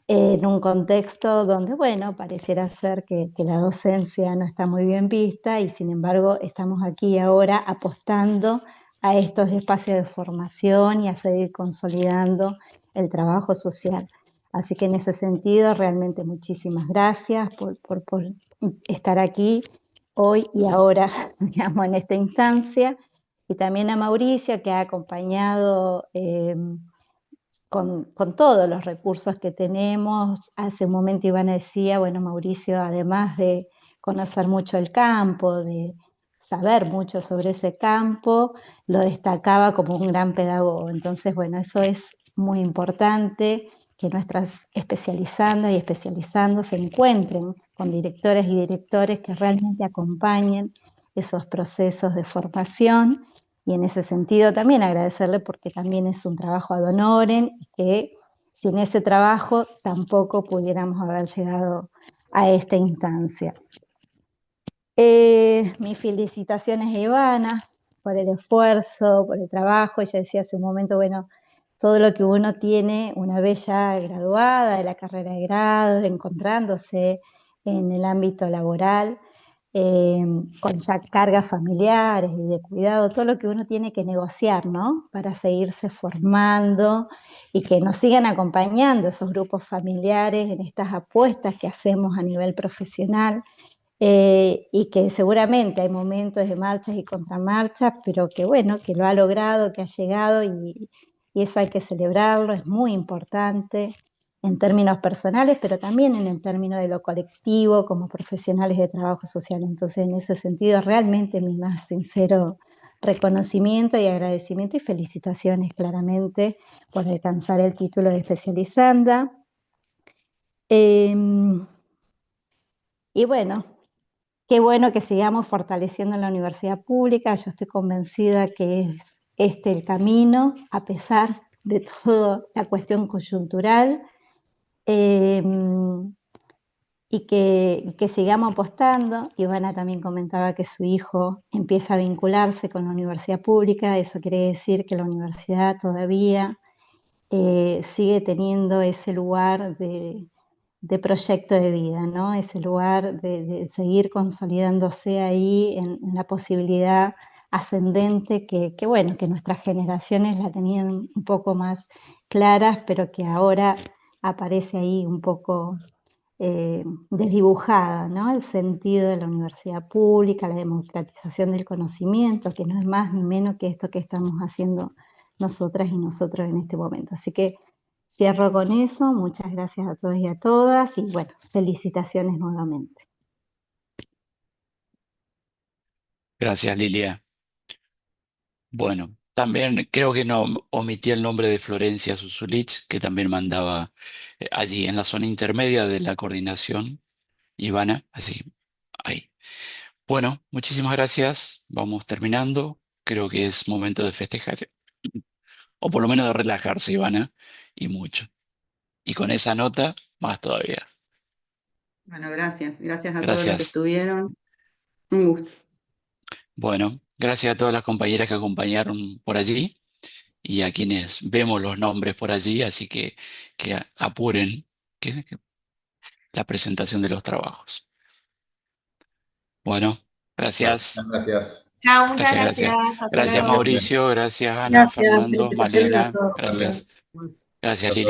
en un contexto donde, bueno, pareciera ser que la docencia no está muy bien vista, y sin embargo estamos aquí ahora apostando a estos espacios de formación y a seguir consolidando el trabajo social. Así que en ese sentido, realmente muchísimas gracias por estar aquí hoy y ahora, digamos, en esta instancia, y también a Mauricio, que ha acompañado con todos los recursos que tenemos. Hace un momento Ivana decía, bueno, Mauricio, además de conocer mucho el campo, de saber mucho sobre ese campo, lo destacaba como un gran pedagogo. Entonces, bueno, eso es muy importante, que nuestras especializandas y especializandos se encuentren con directoras y directores que realmente acompañen esos procesos de formación, y en ese sentido también agradecerle porque también es un trabajo ad honorem y que sin ese trabajo tampoco pudiéramos haber llegado a esta instancia. Mis felicitaciones a Ivana por el esfuerzo, por el trabajo. Ella decía hace un momento, bueno, todo lo que uno tiene una vez ya graduada de la carrera de grado, encontrándose en el ámbito laboral, con ya cargas familiares y de cuidado, todo lo que uno tiene que negociar, ¿no? Para seguirse formando y que nos sigan acompañando esos grupos familiares en estas apuestas que hacemos a nivel profesional. Y que seguramente hay momentos de marchas y contramarchas, pero que bueno, que lo ha logrado, que ha llegado, y eso hay que celebrarlo, es muy importante en términos personales, pero también en el término de lo colectivo como profesionales de trabajo social. Entonces, en ese sentido, realmente mi más sincero reconocimiento y agradecimiento y felicitaciones claramente por alcanzar el título de especializanda. Y bueno, qué bueno que sigamos fortaleciendo la universidad pública. Yo estoy convencida que es este el camino, a pesar de toda la cuestión coyuntural, eh, y que sigamos apostando. Ivana también comentaba que su hijo empieza a vincularse con la universidad pública. Eso quiere decir que la universidad todavía sigue teniendo ese lugar de proyecto de vida, ¿no? Ese lugar de seguir consolidándose ahí en la posibilidad ascendente que, bueno, que nuestras generaciones la tenían un poco más claras, pero que ahora aparece ahí un poco desdibujada, ¿no? El sentido de la universidad pública, la democratización del conocimiento, que no es más ni menos que esto que estamos haciendo nosotras y nosotros en este momento. Así que cierro con eso. Muchas gracias a todos y a todas, y bueno, felicitaciones nuevamente. Gracias, Lilia. Bueno, también creo que no omití el nombre de Florencia Susulich, que también mandaba allí en la zona intermedia de la coordinación, Ivana, así, ahí. Bueno, muchísimas gracias. Vamos terminando. Creo que es momento de festejar, o por lo menos de relajarse, Ivana, y mucho. Y con esa nota, más todavía. Bueno, gracias. Gracias a todos los que Gracias. estuvieron. Un gusto. Bueno, gracias a todas las compañeras que acompañaron por allí y a quienes vemos los nombres por allí, así que apuren la presentación de los trabajos. Bueno, Bueno, gracias. gracias. Chao, muchas Gracias, gracias. gracias. Hasta Gracias, luego. Gracias, Lilia. Mauricio. Gracias, Ana, Gracias, Fernando, felicitaciones a Malena. todos. Gracias. Gracias. Gracias, Lilia.